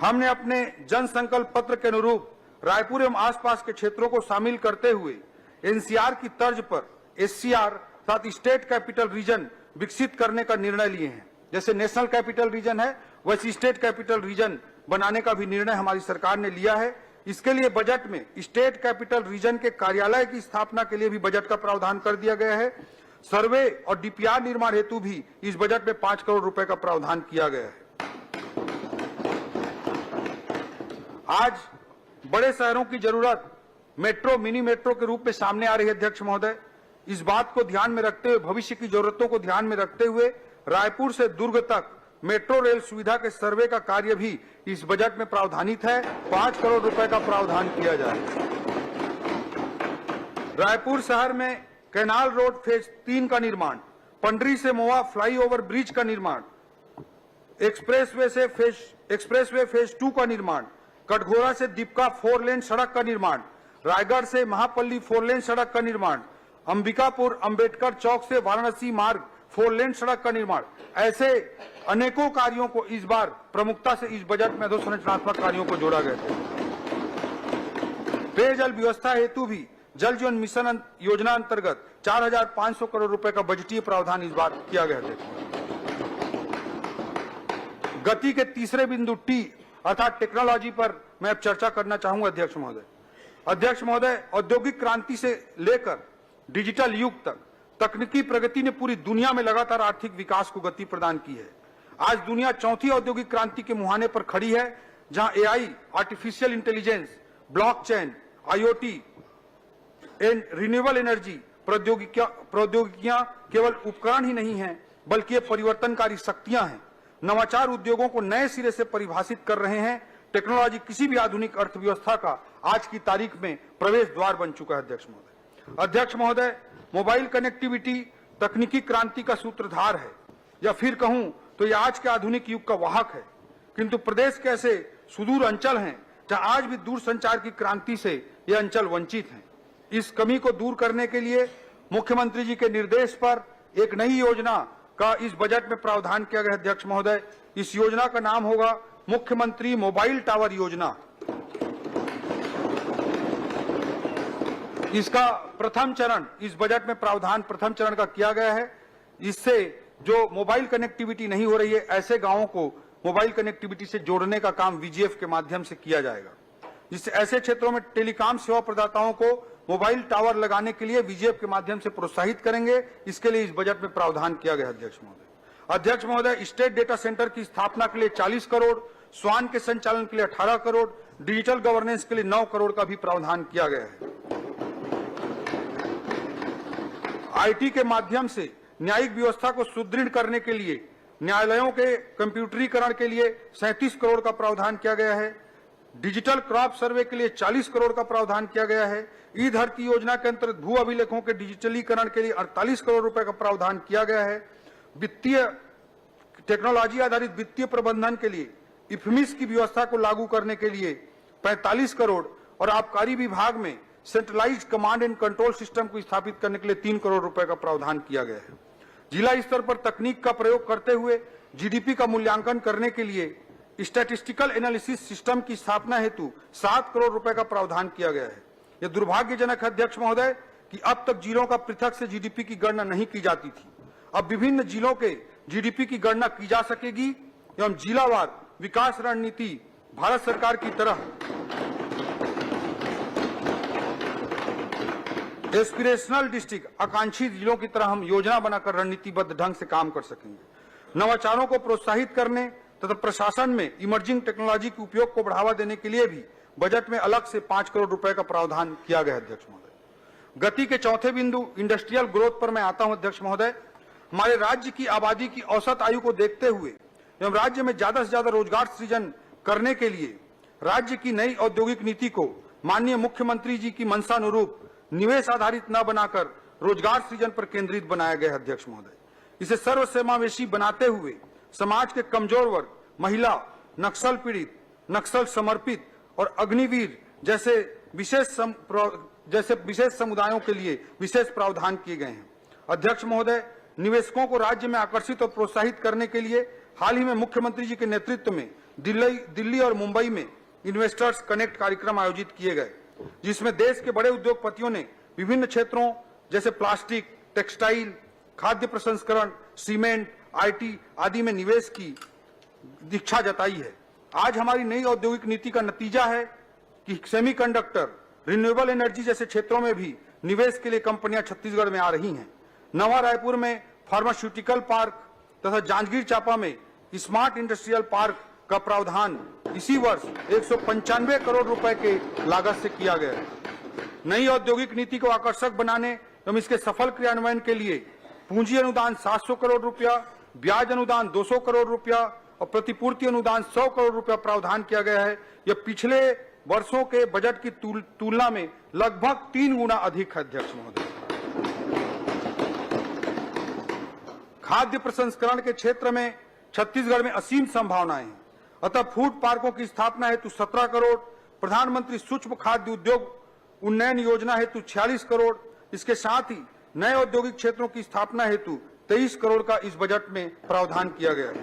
हमने अपने जन संकल्प पत्र के अनुरूप रायपुर एवं आसपास के क्षेत्रों को शामिल करते हुए एनसीआर की तर्ज पर एससीआर साथ स्टेट कैपिटल रीजन विकसित करने का निर्णय लिए हैं। जैसे नेशनल कैपिटल रीजन है वैसे स्टेट कैपिटल रीजन बनाने का भी निर्णय हमारी सरकार ने लिया है। इसके लिए बजट में स्टेट कैपिटल रीजन के कार्यालय की स्थापना के लिए भी बजट का प्रावधान कर दिया गया है। सर्वे और डीपीआर निर्माण हेतु भी इस बजट में 5 करोड़ रुपए का प्रावधान किया गया है। आज बड़े शहरों की जरूरत मेट्रो, मिनी मेट्रो के रूप में सामने आ रही है। अध्यक्ष महोदय, इस बात को ध्यान में रखते हुए, भविष्य की जरूरतों को ध्यान में रखते हुए रायपुर से दुर्ग तक मेट्रो रेल सुविधा के सर्वे का कार्य भी इस बजट में प्रावधानित है। 5 करोड़ रुपए का प्रावधान किया जाएगा। रायपुर शहर में कैनाल रोड फेज 3 का निर्माण, पंडरी से मोवा फ्लाईओवर ब्रिज का निर्माण, एक्सप्रेसवे फेज 2 का निर्माण, कटघोरा से दीपका 4 लेन सड़क का निर्माण, रायगढ़ से महापल्ली 4 लेन सड़क का निर्माण, अंबिकापुर अंबेडकर चौक से वाराणसी मार्ग 4 लेन सड़क का निर्माण, ऐसे अनेकों कार्यों को इस बार प्रमुखता से इस बजट में अधोसंरचनात्मक कार्यों को जोड़ा गया है। पेयजल व्यवस्था हेतु भी जल जीवन मिशन योजना अंतर्गत 4,500 करोड़ रुपए का बजटीय प्रावधान इस बार किया गया है। गति के तीसरे बिंदु टी अर्थात टेक्नोलॉजी पर मैं अब चर्चा करना चाहूंगा अध्यक्ष महोदय। अध्यक्ष महोदय, औद्योगिक क्रांति से लेकर डिजिटल युग तक तकनीकी प्रगति ने पूरी दुनिया में लगातार आर्थिक विकास को गति प्रदान की है। आज दुनिया चौथी औद्योगिक क्रांति के मुहाने पर खड़ी है, जहां AI, artificial intelligence, blockchain, IoT and renewable energy प्रौद्योगिकियां केवल उपकरण ही नहीं हैं, बल्कि ये परिवर्तनकारी शक्तियां हैं। नवाचार उद्योगों को नए सिरे से परिभाषित कर रहे हैं। टेक्नोलॉजी किसी भी आधुनिक अर्थव्यवस्था का आज की तारीख में प्रवेश द्वार बन चुका है। अध्यक्ष महोदय, मोबाइल कनेक्टिविटी तकनीकी क्रांति का सूत्रधार है, या फिर कहूं तो यह आज के आधुनिक युग का वाहक है। किंतु प्रदेश के ऐसे सुदूर अंचल हैं जहां आज भी दूरसंचार की क्रांति से ये अंचल वंचित हैं। इस कमी को दूर करने के लिए मुख्यमंत्री जी के निर्देश पर एक नई योजना का इस बजट में प्रावधान किया गया है। अध्यक्ष महोदय, इस योजना का नाम होगा मुख्यमंत्री मोबाइल टावर योजना। इसका प्रथम चरण इस बजट में प्रावधान प्रथम चरण का किया गया है। इससे जो मोबाइल कनेक्टिविटी नहीं हो रही है, ऐसे गांवों को मोबाइल कनेक्टिविटी से जोड़ने का काम वीजीएफ के माध्यम से किया जाएगा, जिससे ऐसे क्षेत्रों में टेलीकॉम सेवा प्रदाताओं को मोबाइल टावर लगाने के लिए वीजीएफ के माध्यम से प्रोत्साहित करेंगे। इसके लिए इस बजट में प्रावधान किया गया। अध्यक्ष महोदय, स्टेट डेटा सेंटर की स्थापना के लिए 40 करोड़, स्वान के संचालन के लिए 18 करोड़, डिजिटल गवर्नेंस के लिए 9 करोड़ का भी प्रावधान किया गया है। आईटी के माध्यम से न्यायिक व्यवस्था को सुदृढ़ करने के लिए न्यायालयों के कंप्यूटरीकरण के लिए 37 करोड़ का प्रावधान किया गया है। डिजिटल क्रॉप सर्वे के लिए 40 करोड़ का प्रावधान किया गया है। ई धरती योजना के अंतर्गत भू अभिलेखों के डिजिटलीकरण के लिए 48 करोड़ रुपए का प्रावधान किया गया है। वित्तीय टेक्नोलॉजी आधारित वित्तीय प्रबंधन के लिए इफमिस की व्यवस्था को लागू करने के लिए 45 करोड़ और आबकारी विभाग में centralised command and control system को स्थापित करने के लिए 3 करोड़ रुपए का प्रावधान किया गया है। जिला स्तर पर तकनीक का प्रयोग करते हुए जीडीपी का मूल्यांकन करने के लिए स्टैटिस्टिकल एनालिसिस सिस्टम की स्थापना हेतु 7 करोड़ रुपए का प्रावधान किया गया है। यह दुर्भाग्यजनक है अध्यक्ष महोदय कि अब तक जिलों का पृथक से जीडीपी की गणना नहीं की जाती थी। अब विभिन्न जिलों के जीडीपी की गणना की जा सकेगी एवं जिलावार विकास रणनीति भारत सरकार की तरह एस्पिरेशनल डिस्ट्रिक्ट आकांक्षी जिलों की तरह हम योजना बनाकर रणनीतिबद्ध ढंग से काम कर सकेंगे। नवाचारों को प्रोत्साहित करने तथा प्रशासन में इमर्जिंग टेक्नोलॉजी के उपयोग को बढ़ावा देने के लिए भी बजट में अलग से 5 करोड़ रुपए का प्रावधान किया गया। अध्यक्ष महोदय, गति के चौथे बिंदु इंडस्ट्रियल ग्रोथ पर मैं आता हूं। अध्यक्ष महोदय, हमारे राज्य की आबादी की औसत आयु को देखते हुए एवं राज्य में ज्यादा से ज्यादा रोजगार सृजन करने के लिए राज्य की नई औद्योगिक नीति को माननीय मुख्यमंत्री जी की मंशा अनुरूप निवेश आधारित न बनाकर रोजगार सृजन पर केंद्रित बनाया गया। अध्यक्ष महोदय, इसे सर्वसमावेशी बनाते हुए समाज के कमजोर वर्ग, महिला, नक्सल पीड़ित, नक्सल समर्पित और अग्निवीर जैसे विशेष समुदायों के लिए विशेष प्रावधान किए गए हैं। अध्यक्ष महोदय, निवेशकों को राज्य में आकर्षित और प्रोत्साहित करने के लिए हाल ही में मुख्यमंत्री जी के नेतृत्व में दिल्ली और मुंबई में इन्वेस्टर्स कनेक्ट कार्यक्रम आयोजित किए गए, जिसमें देश के बड़े उद्योगपतियों ने विभिन्न क्षेत्रों जैसे प्लास्टिक, टेक्सटाइल, खाद्य प्रसंस्करण, सीमेंट, आईटी आदि में निवेश की इच्छा जताई है। आज हमारी नई औद्योगिक नीति का नतीजा है कि सेमीकंडक्टर, रिन्यूएबल एनर्जी जैसे क्षेत्रों में भी निवेश के लिए कंपनियां छत्तीसगढ़ में आ रही हैं। नवा रायपुर में फार्मास्यूटिकल पार्क तथा जांजगीर चांपा में स्मार्ट इंडस्ट्रियल पार्क का प्रावधान इसी वर्ष 195 करोड़ रुपए के लागत से किया गया है। नई औद्योगिक नीति को आकर्षक बनाने एवं इसके सफल क्रियान्वयन के लिए पूंजी अनुदान 700 करोड़ रुपया, ब्याज अनुदान 200 करोड़ रुपया और प्रतिपूर्ति अनुदान 100 करोड़ रुपया प्रावधान किया गया है। यह पिछले वर्षों के बजट की तुलना में लगभग 3 गुना अधिक है। अध्यक्ष महोदय, खाद्य प्रसंस्करण के क्षेत्र में छत्तीसगढ़ में असीम संभावनाएं हैं, अतः फूड पार्कों की स्थापना हेतु 17 करोड़, प्रधानमंत्री सूक्ष्म खाद्य उद्योग उन्नयन योजना हेतु 46 करोड़, इसके साथ ही नए औद्योगिक क्षेत्रों की स्थापना हेतु 23 करोड़ का इस बजट में प्रावधान किया गया है।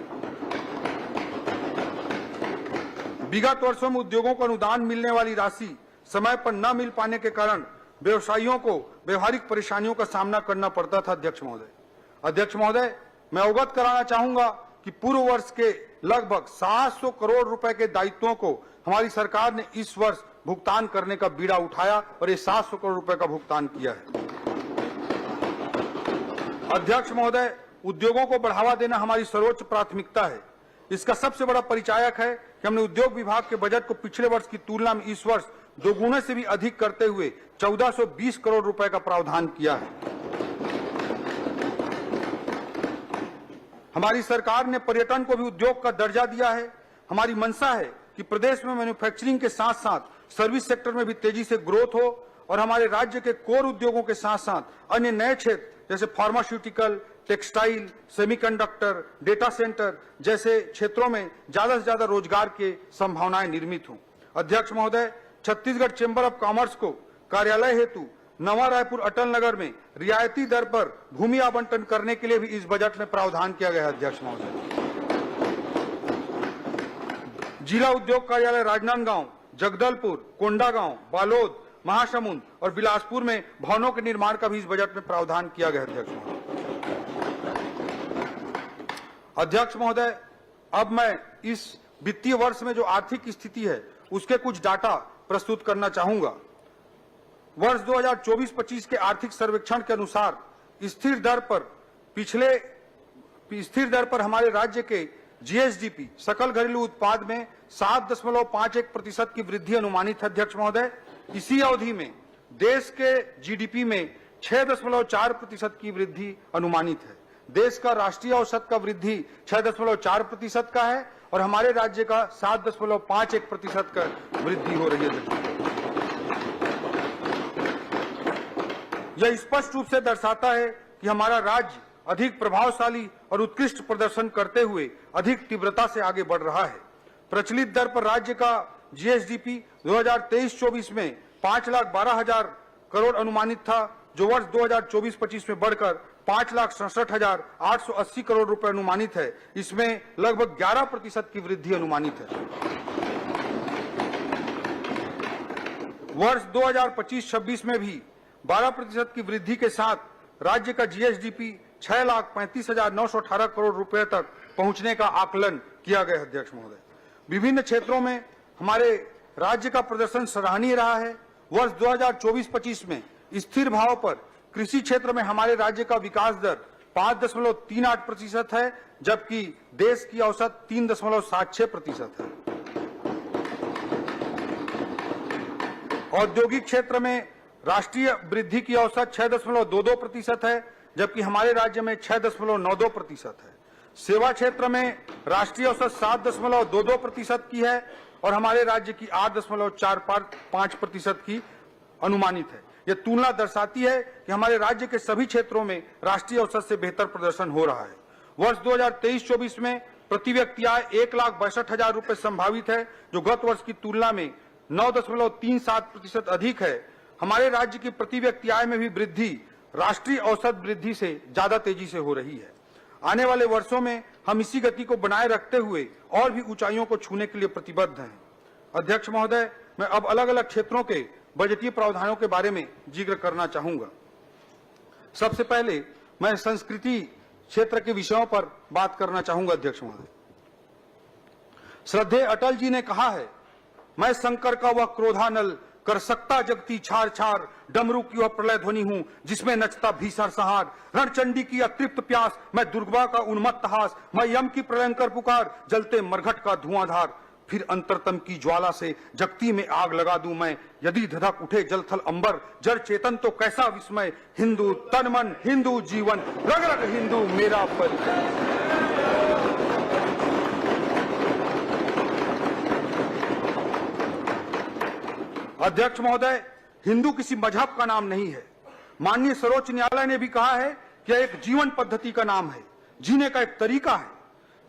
विगत वर्षों में उद्योगों को अनुदान मिलने वाली राशि समय पर न मिल पाने के कारण व्यवसायियों को व्यवहारिक परेशानियों का सामना करना पड़ता था। अध्यक्ष महोदय, मैं अवगत कराना चाहूंगा कि पूर्व वर्ष के लगभग 700 करोड़ रुपए के दायित्वों को हमारी सरकार ने इस वर्ष भुगतान करने का बीड़ा उठाया और ये 700 करोड़ रुपए का भुगतान किया है। अध्यक्ष महोदय, उद्योगों को बढ़ावा देना हमारी सर्वोच्च प्राथमिकता है। इसका सबसे बड़ा परिचायक है कि हमने उद्योग विभाग के बजट को पिछले वर्ष की तुलना में इस वर्ष दोगुने से भी अधिक करते हुए 1420 करोड़ रुपए का प्रावधान किया है। हमारी सरकार ने पर्यटन को भी उद्योग का दर्जा दिया है। हमारी मंशा है कि प्रदेश में मैन्युफैक्चरिंग के साथ साथ सर्विस सेक्टर में भी तेजी से ग्रोथ हो और हमारे राज्य के कोर उद्योगों के साथ साथ अन्य नए क्षेत्र जैसे pharmaceutical, textile, semiconductor, data centre जैसे क्षेत्रों में ज्यादा से ज्यादा रोजगार के संभावनाएं निर्मित हों। अध्यक्ष महोदय, छत्तीसगढ़ चेंबर ऑफ कॉमर्स को कार्यालय हेतु नवा रायपुर अटल नगर में रियायती दर पर भूमि आवंटन करने के लिए भी इस बजट में प्रावधान किया गया है। अध्यक्ष महोदय, जिला उद्योग कार्यालय राजनांदगांव, जगदलपुर, कोंडागांव, बालोद, महासमुंद और बिलासपुर में भवनों के निर्माण का भी इस बजट में प्रावधान किया गया है। अध्यक्ष महोदय, अब मैं इस वित्तीय वर्ष में जो आर्थिक स्थिति है उसके कुछ डाटा प्रस्तुत करना चाहूंगा। वर्ष 2024-25 के आर्थिक सर्वेक्षण के अनुसार स्थिर दर पर हमारे राज्य के जीएसडीपी सकल घरेलू उत्पाद में 7.51% की वृद्धि अनुमानित है। अध्यक्ष महोदय, इसी अवधि में देश के जीडीपी में 6.4% की वृद्धि अनुमानित है। देश का राष्ट्रीय औसत का वृद्धि 6.4% का है और हमारे राज्य का 7.51% का वृद्धि हो रही है। यह स्पष्ट रूप से दर्शाता है कि हमारा राज्य अधिक प्रभावशाली और उत्कृष्ट प्रदर्शन करते हुए अधिक तीव्रता से आगे बढ़ रहा है। प्रचलित दर पर राज्य का जीएसडीपी 2023-24 में 5,12,000 करोड़ अनुमानित था, जो वर्ष 2024-25 में बढ़कर 5,67,880 करोड़ रुपए अनुमानित है। इसमें लगभग 11% की वृद्धि अनुमानित है। वर्ष 2025-26 में भी 12% की वृद्धि के साथ राज्य का जीएसडीपी 6,35,918 करोड़ रुपए तक पहुंचने का आकलन किया गया। अध्यक्ष महोदय, विभिन्न क्षेत्रों में हमारे राज्य का प्रदर्शन सराहनीय रहा है। वर्ष 2024-25 में स्थिर भाव पर कृषि क्षेत्र में हमारे राज्य का विकास दर 5.38% है, जबकि देश की औसत 3.76% है। औद्योगिक क्षेत्र में राष्ट्रीय वृद्धि की औसत 6.22% है, जबकि हमारे राज्य में 6.92% है। सेवा क्षेत्र में राष्ट्रीय औसत 7.22% की है और हमारे राज्य की 8.45% की अनुमानित है। यह तुलना दर्शाती है कि हमारे राज्य के सभी क्षेत्रों में राष्ट्रीय औसत से बेहतर प्रदर्शन हो रहा है। वर्ष 2023-24 में प्रति व्यक्ति आय 1,62,000 रुपए संभावित है, जो गत वर्ष की तुलना में 9.37% अधिक है। हमारे राज्य की प्रति व्यक्ति आय में भी वृद्धि राष्ट्रीय औसत वृद्धि से ज्यादा तेजी से हो रही है। आने वाले वर्षों में हम इसी गति को बनाए रखते हुए और भी ऊंचाइयों को छूने के लिए प्रतिबद्ध हैं। अध्यक्ष महोदय, मैं अब अलग अलग क्षेत्रों के बजटीय प्रावधानों के बारे में जिक्र करना चाहूंगा। सबसे पहले मैं संस्कृति क्षेत्र के विषयों पर बात करना चाहूंगा। अध्यक्ष महोदय, श्रद्धेय अटल जी ने कहा है, मैं शंकर का वह क्रोधानल कर सकता जगती छार छार, डमरू की वह प्रलय ध्वनि हूं जिसमें नचता भीषण सहार। रणचंडी की अतृप्त प्यास, मैं दुर्गा का उन्मत्त हास, मैं यम की प्रलयंकर पुकार, जलते मरघट का धुआंधार। फिर अंतरतम की ज्वाला से जगती में आग लगा दूं मैं, यदि धधक उठे जल थल अंबर, जड़ चेतन तो कैसा विस्मय। हिंदू तन मन, हिंदू जीवन, रग रग हिंदू मेरा परिचय। अध्यक्ष महोदय, हिंदू किसी मजहब का नाम नहीं है। माननीय सर्वोच्च न्यायालय ने भी कहा है कि यह एक जीवन पद्धति का नाम है, जीने का एक तरीका है।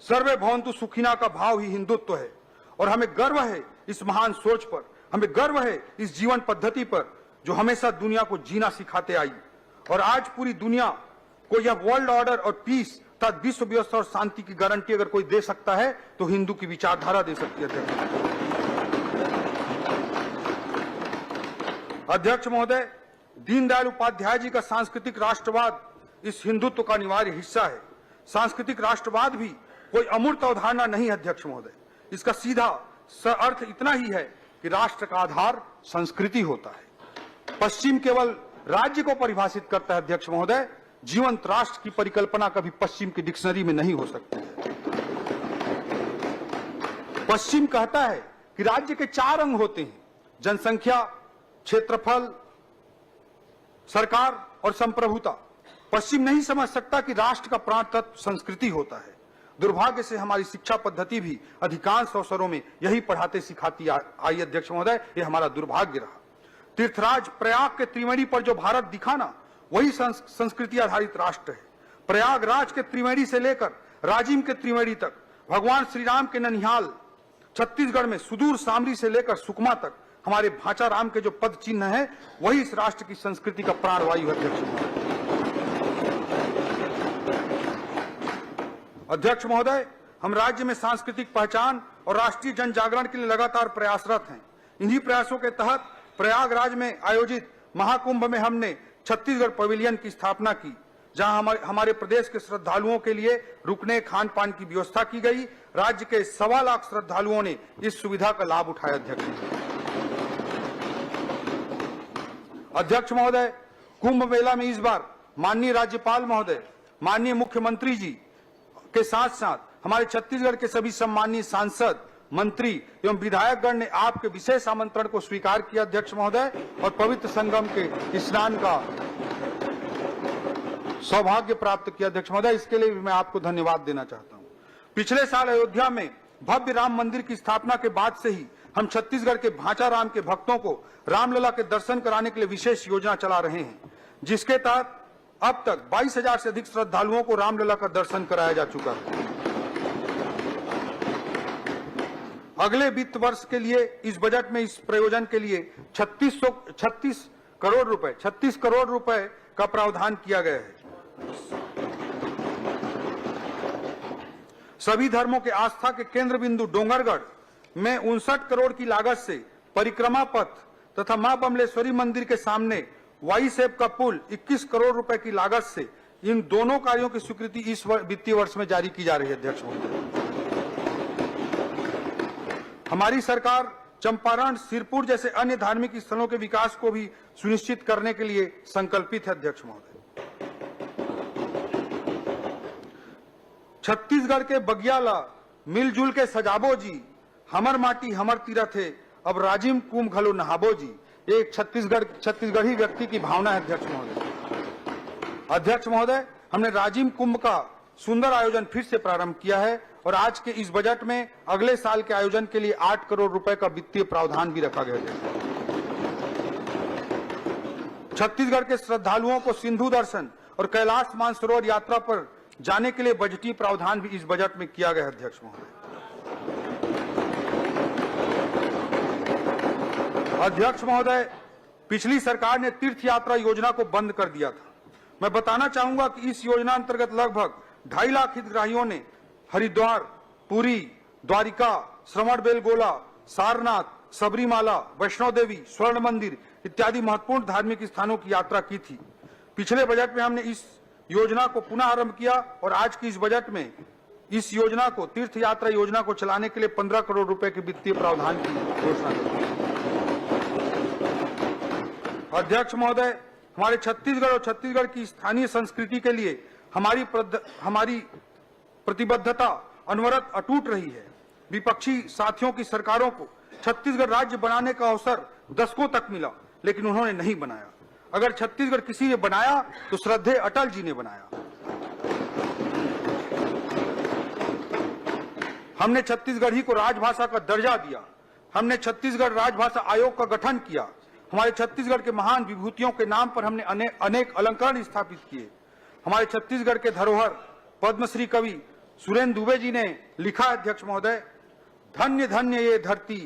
सर्वे भवन्तु सुखिना का भाव ही हिंदुत्व है और हमें गर्व है इस महान सोच पर, हमें गर्व है इस जीवन पद्धति पर जो हमेशा दुनिया को जीना सिखाते आई और आज पूरी दुनिया को यह वर्ल्ड ऑर्डर और पीस तथा विश्व व्यवस्था और शांति की गारंटी अगर कोई दे सकता है तो हिंदू की विचारधारा दे सकती है। अध्यक्ष महोदय, दीनदयाल उपाध्याय जी का सांस्कृतिक राष्ट्रवाद इस हिंदुत्व का अनिवार्य हिस्सा है। सांस्कृतिक राष्ट्रवाद भी कोई अमूर्त अवधारणा नहीं है अध्यक्ष महोदय, इसका सीधा अर्थ इतना ही है कि राष्ट्र का आधार संस्कृति होता है। पश्चिम केवल राज्य को परिभाषित करता है अध्यक्ष महोदय, जीवंत राष्ट्र की परिकल्पना कभी पश्चिम की डिक्शनरी में नहीं हो सकती है। पश्चिम कहता है कि राज्य के 4 अंग होते हैं, जनसंख्या, क्षेत्रफल, सरकार और संप्रभुता। पश्चिम नहीं समझ सकता कि राष्ट्र का प्राण तत्व संस्कृति होता है। दुर्भाग्य से हमारी शिक्षा पद्धति भी अधिकांश अवसरों में यही पढ़ाते सिखाती आई अध्यक्ष महोदय, यह हमारा दुर्भाग्य रहा। तीर्थराज प्रयाग के त्रिवेणी पर जो भारत दिखा ना, वही संस्कृति आधारित राष्ट्र है। प्रयागराज के त्रिवेणी से लेकर राजिम के त्रिवेणी तक, भगवान श्री राम के ननिहाल छत्तीसगढ़ में सुदूर सामरी से लेकर सुकमा तक हमारे भाचा राम के जो पद चिन्ह है, वही इस राष्ट्र की संस्कृति का प्राणवायु है अध्यक्ष महोदय। अध्यक्ष महोदय, हम राज्य में सांस्कृतिक पहचान और राष्ट्रीय जन जागरण के लिए लगातार प्रयासरत हैं। इन्हीं प्रयासों के तहत प्रयागराज में आयोजित महाकुंभ में हमने छत्तीसगढ़ पवेलियन की स्थापना की, जहां हमारे प्रदेश के श्रद्धालुओं के लिए रुकने खान पान की व्यवस्था की गई। राज्य के 1.25 लाख श्रद्धालुओं ने इस सुविधा का लाभ उठाया। अध्यक्ष महोदय, कुंभ मेला में इस बार माननीय राज्यपाल महोदय, माननीय मुख्यमंत्री जी के साथ साथ हमारे छत्तीसगढ़ के सभी सम्मानीय सांसद, मंत्री एवं विधायकगण ने आपके विशेष आमंत्रण को स्वीकार किया अध्यक्ष महोदय, और पवित्र संगम के स्नान का सौभाग्य प्राप्त किया अध्यक्ष महोदय। इसके लिए भी मैं आपको धन्यवाद देना चाहता हूं। पिछले साल अयोध्या में भव्य राम मंदिर की स्थापना के बाद से ही हम छत्तीसगढ़ के भाचा राम के भक्तों को रामलला के दर्शन कराने के लिए विशेष योजना चला रहे हैं, जिसके तहत अब तक 22,000 से अधिक श्रद्धालुओं को रामलला का दर्शन कराया जा चुका है। अगले वित्त वर्ष के लिए इस बजट में इस प्रयोजन के लिए 36 करोड़ रुपए का प्रावधान किया गया है। सभी धर्मों के आस्था के केंद्र बिंदु डोंगरगढ़ में 59 करोड़ की लागत से परिक्रमा पथ तथा मां बमलेश्वरी मंदिर के सामने वाई सेब का पुल 21 करोड़ रुपए की लागत से, इन दोनों कार्यों की स्वीकृति इस वित्तीय वर्ष में जारी की जा रही है अध्यक्ष महोदय। हमारी सरकार चंपारण, सिरपुर जैसे अन्य धार्मिक स्थलों के विकास को भी सुनिश्चित करने के लिए संकल्पित है अध्यक्ष महोदय। छत्तीसगढ़ के बगियाला मिलजुल के सजाबो जी, हमर माटी हमर तीरथ है, अब राजिम कुंभ घलो नहाबो जी। एक छत्तीसगढ़ी व्यक्ति की भावना है अध्यक्ष महोदय। अध्यक्ष महोदय, हमने राजिम कुंभ का सुंदर आयोजन फिर से प्रारंभ किया है और आज के इस बजट में अगले साल के आयोजन के लिए 8 करोड़ रुपए का वित्तीय प्रावधान भी रखा गया है। छत्तीसगढ़ के श्रद्धालुओं को सिंधु दर्शन और कैलाश मानसरोवर यात्रा पर जाने के लिए बजटीय प्रावधान भी इस बजट में किया गया है अध्यक्ष महोदय। अध्यक्ष महोदय, पिछली सरकार ने तीर्थ यात्रा योजना को बंद कर दिया था। मैं बताना चाहूंगा कि इस योजना अंतर्गत लगभग 2.5 लाख हितग्राहियों ने हरिद्वार, पुरी, द्वारिका, श्रवणबेलगोला, सारनाथ, सबरीमाला, वैष्णो देवी, स्वर्ण मंदिर इत्यादि महत्वपूर्ण धार्मिक स्थानों की यात्रा की थी। पिछले बजट में हमने इस योजना को पुनः आरंभ किया और आज की इस बजट में इस योजना को, तीर्थ यात्रा योजना को चलाने के लिए 15 करोड़ रुपए के वित्तीय प्रावधान की घोषणा की। अध्यक्ष महोदय, हमारे छत्तीसगढ़ और छत्तीसगढ़ की स्थानीय संस्कृति के लिए हमारी प्रतिबद्धता अनवरत अटूट रही है। विपक्षी साथियों की सरकारों को छत्तीसगढ़ राज्य बनाने का अवसर दशकों तक मिला, लेकिन उन्होंने नहीं बनाया। अगर छत्तीसगढ़ किसी ने बनाया तो श्रद्धेय अटल जी ने बनाया। हमने छत्तीसगढ़ी को राजभाषा का दर्जा दिया। हमने छत्तीसगढ़ राजभाषा आयोग का गठन किया। हमारे छत्तीसगढ़ के महान विभूतियों के नाम पर हमने अनेक अलंकरण स्थापित किए। हमारे छत्तीसगढ़ के धरोहर पद्मश्री कवि सुरेंद्र दुबे जी ने लिखा, अध्यक्ष महोदय, धन्य धन्य ये धरती,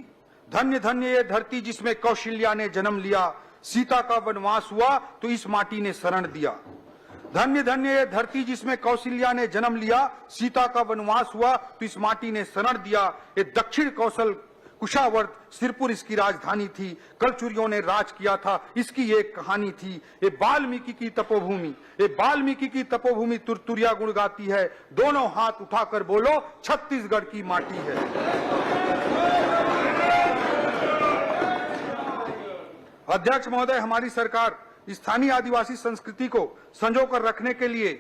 धन्य धन्य ये धरती जिसमें कौशल्या ने जन्म लिया, सीता का वनवास हुआ तो इस माटी ने शरण दिया। धन्य धन्य ये धरती जिसमें कौशल्या ने जन्म लिया, सीता का वनवास हुआ तो इस माटी ने शरण दिया। ये दक्षिण कौशल कुशावर्त सिरपुर इसकी राजधानी थी, कलचुरियों ने राज किया था, इसकी एक कहानी थी। ये वाल्मीकि की तपोभूमि, ये वाल्मीकि की तपोभूमि तुरतुरिया गुण गाती है। दोनों हाथ उठाकर बोलो, छत्तीसगढ़ की माटी है। अध्यक्ष महोदय, हमारी सरकार स्थानीय आदिवासी संस्कृति को संजोकर रखने के लिए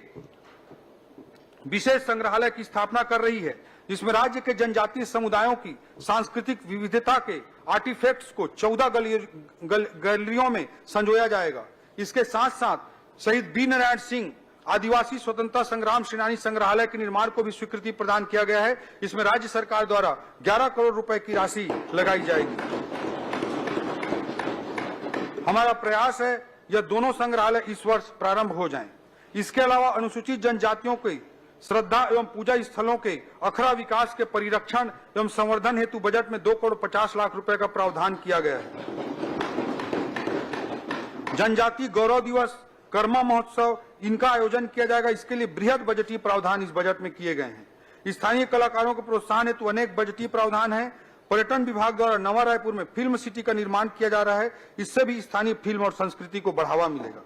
विशेष संग्रहालय की स्थापना कर रही है, जिसमें राज्य के जनजातीय समुदायों की सांस्कृतिक विविधता के आर्टिफैक्ट्स को 14 गैलरियों में संजोया जाएगा। इसके साथ साथ शहीद बी नारायण सिंह आदिवासी स्वतंत्रता संग्राम सेनानी संग्रहालय के निर्माण को भी स्वीकृति प्रदान किया गया है। इसमें राज्य सरकार द्वारा 11 करोड़ रुपए की राशि लगाई जाएगी। हमारा प्रयास है यह दोनों संग्रहालय इस वर्ष प्रारंभ हो जाएं। इसके अलावा अनुसूचित जनजातियों के श्रद्धा एवं पूजा स्थलों के अखड़ा विकास के परिरक्षण एवं संवर्धन हेतु बजट में 2 करोड़ 50 लाख रुपए का प्रावधान किया गया है। जनजाति गौरव दिवस, कर्मा महोत्सव, इनका आयोजन किया जाएगा। इसके लिए बृहद बजटीय प्रावधान इस बजट में किए गए हैं। स्थानीय कलाकारों को प्रोत्साहन हेतु अनेक बजटीय प्रावधान है। पर्यटन विभाग द्वारा नवा रायपुर में फिल्म सिटी का निर्माण किया जा रहा है। इससे भी स्थानीय फिल्म और संस्कृति को बढ़ावा मिलेगा।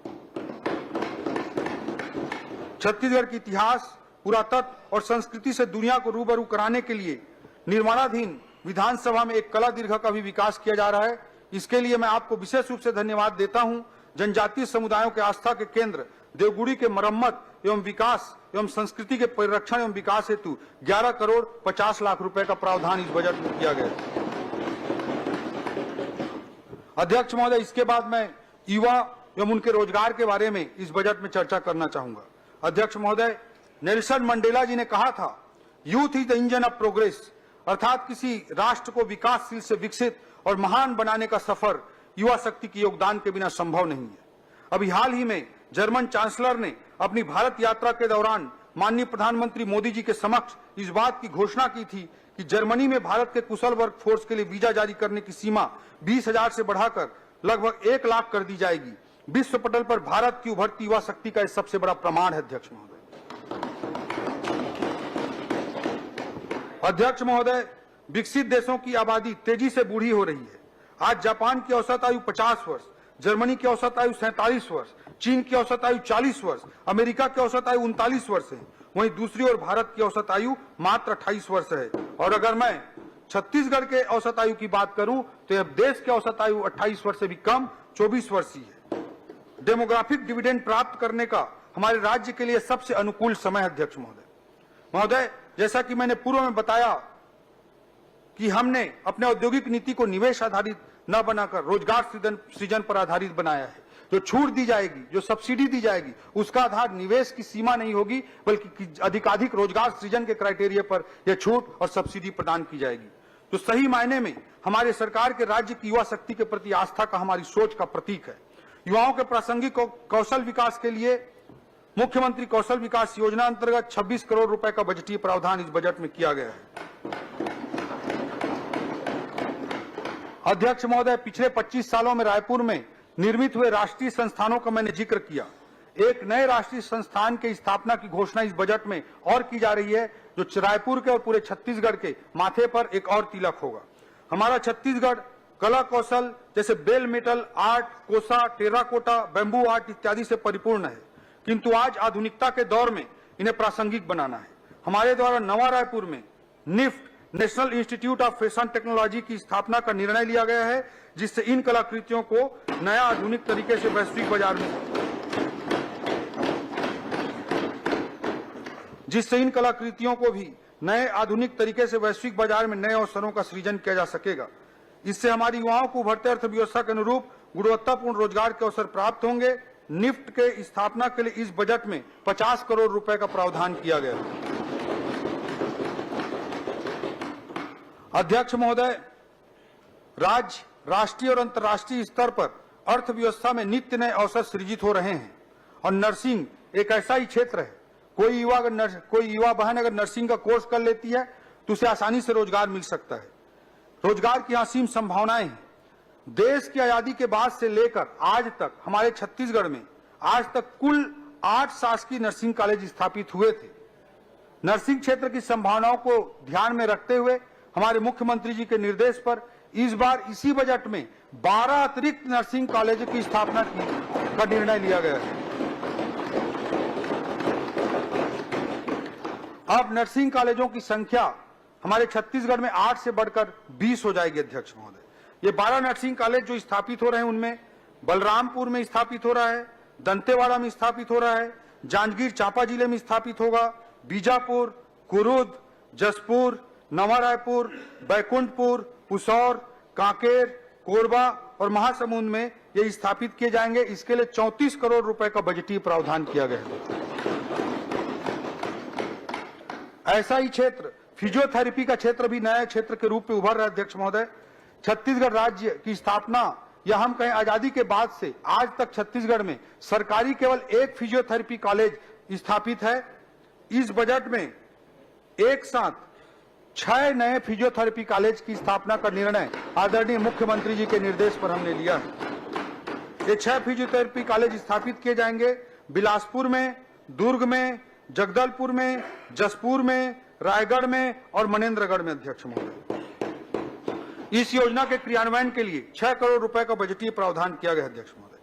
छत्तीसगढ़ की इतिहास, पुरातत्व और संस्कृति से दुनिया को रूबरू कराने के लिए निर्माणाधीन विधानसभा में एक कला दीर्घ का भी विकास किया जा रहा है। इसके लिए मैं आपको विशेष रूप से धन्यवाद देता हूं। जनजातीय समुदायों के आस्था के केंद्र देवगुड़ी के मरम्मत एवं विकास एवं संस्कृति के परिरक्षण एवं विकास हेतु 11 करोड़ 50 लाख रुपए का प्रावधान इस बजट में किया गया है। अध्यक्ष महोदय, इसके बाद मैं युवा एवं उनके रोजगार के बारे में इस बजट में चर्चा करना चाहूंगा। अध्यक्ष महोदय, नेल्सन मंडेला जी ने कहा था, youth is the engine of progress, अर्थात किसी राष्ट्र को विकासशील से विकसित और महान बनाने का सफर युवा शक्ति के योगदान के बिना संभव नहीं है। अभी हाल ही में जर्मन चांसलर ने अपनी भारत यात्रा के दौरान माननीय प्रधानमंत्री मोदी जी के समक्ष इस बात की घोषणा की थी कि जर्मनी में भारत के कुशल वर्क फोर्स के लिए वीजा जारी करने की सीमा 20,000 से बढ़ाकर लगभग 1 लाख कर दी जाएगी। विश्व पटल पर भारत की उभरती युवा शक्ति का यह सबसे बड़ा प्रमाण है। अध्यक्ष महोदय, विकसित देशों की आबादी तेजी से बूढ़ी हो रही है। आज जापान की औसत आयु 50 वर्ष, जर्मनी की औसत आयु 47 वर्ष, चीन की औसत आयु 40 वर्ष, अमेरिका की औसत आयु 39 वर्ष है। वहीं दूसरी ओर भारत की औसत आयु मात्र 28 वर्ष है। और अगर मैं छत्तीसगढ़ के औसत आयु की बात करूं तो यह देश की औसत आयु 28 वर्ष से भी कम 24 वर्ष ही है। डेमोग्राफिक डिविडेंड प्राप्त करने का हमारे राज्य के लिए सबसे अनुकूल समय है। अध्यक्ष महोदय, जैसा कि मैंने पूर्व में बताया कि हमने अपने औद्योगिक नीति को निवेश आधारित न बनाकर रोजगार सृजन पर आधारित बनाया है। जो छूट दी जाएगी, जो सब्सिडी दी जाएगी, उसका आधार निवेश की सीमा नहीं होगी, बल्कि अधिकाधिक रोजगार सृजन के क्राइटेरिया पर यह छूट और सब्सिडी प्रदान की जाएगी। तो सही मायने में हमारे सरकार के राज्य की युवा शक्ति के प्रति आस्था का हमारी सोच का प्रतीक है। युवाओं के प्रासंगिक कौशल विकास के लिए मुख्यमंत्री कौशल विकास योजना अंतर्गत 26 करोड़ रुपए का बजटीय प्रावधान इस बजट में किया गया है। अध्यक्ष महोदय, पिछले 25 सालों में रायपुर में निर्मित हुए राष्ट्रीय संस्थानों का मैंने जिक्र किया। एक नए राष्ट्रीय संस्थान की स्थापना की घोषणा इस बजट में और की जा रही है, जो रायपुर के और पूरे छत्तीसगढ़ के माथे पर एक और तिलक होगा। हमारा छत्तीसगढ़ कला कौशल जैसे बेल मेटल आर्ट, कोसा, टेराकोटा, बैम्बू आर्ट इत्यादि से परिपूर्ण है, किंतु आज आधुनिकता के दौर में इन्हें प्रासंगिक बनाना है। हमारे द्वारा नवा रायपुर में NIFT national institute of fashion technology की स्थापना का निर्णय लिया गया है, जिससे इन कलाकृतियों को नया आधुनिक तरीके से वैश्विक बाजार में नए अवसरों का सृजन किया जा सकेगा। इससे हमारी युवाओं को उभरते अर्थव्यवस्था के अनुरूप गुणवत्तापूर्ण रोजगार के अवसर प्राप्त होंगे। निफ्ट के स्थापना के लिए इस बजट में 50 करोड़ रुपए का प्रावधान किया गया। अध्यक्ष महोदय, राज्य, राष्ट्रीय और अंतर्राष्ट्रीय स्तर पर अर्थव्यवस्था में नित्य नए अवसर सृजित हो रहे हैं और नर्सिंग एक ऐसा ही क्षेत्र है। कोई युवा बहन अगर नर्सिंग का कोर्स कर लेती है तो उसे आसानी से रोजगार मिल सकता है। रोजगार की असीम संभावनाएं हैं। देश की आजादी के बाद से लेकर आज तक हमारे छत्तीसगढ़ में आज तक कुल 8 शासकीय नर्सिंग कॉलेज स्थापित हुए थे। नर्सिंग क्षेत्र की संभावनाओं को ध्यान में रखते हुए हमारे मुख्यमंत्री जी के निर्देश पर इस बार इसी बजट में 12 अतिरिक्त नर्सिंग कॉलेज की स्थापना का निर्णय लिया गया है। अब नर्सिंग कॉलेजों की संख्या हमारे छत्तीसगढ़ में 8 से बढ़कर 20 हो जाएगी। अध्यक्ष महोदय, ये 12 नर्सिंग कॉलेज जो स्थापित हो रहे हैं उनमें बलरामपुर में स्थापित हो रहा है, दंतेवाड़ा में स्थापित हो रहा है, जांजगीर चांपा जिले में स्थापित होगा, बीजापुर, कुरुद, जसपुर, नवा रायपुर, बैकुंठपुर, पुसौर, कांकेर, कोरबा और महासमुंद में ये स्थापित किए जाएंगे। इसके लिए 34 करोड़ रुपए का बजटीय प्रावधान किया गया है। ऐसा ही क्षेत्र फिजियोथेरेपी का क्षेत्र भी नया क्षेत्र के रूप में उभर रहा है। अध्यक्ष महोदय, छत्तीसगढ़ राज्य की स्थापना या हम कहें आजादी के बाद से आज तक छत्तीसगढ़ में सरकारी केवल एक फिजियोथेरेपी कॉलेज स्थापित है। इस बजट में एक साथ 6 नए फिजियोथेरेपी कॉलेज की स्थापना का निर्णय आदरणीय मुख्यमंत्री जी के निर्देश पर हमने लिया है। ये 6 फिजियोथेरेपी कॉलेज स्थापित किए जाएंगे बिलासपुर में, दुर्ग में, जगदलपुर में, जसपुर में, रायगढ़ में और मनेन्द्रगढ़ में। अध्यक्ष महोदय, इस योजना के क्रियान्वयन के लिए 6 करोड़ रुपए का बजटीय प्रावधान किया गया। अध्यक्ष महोदय,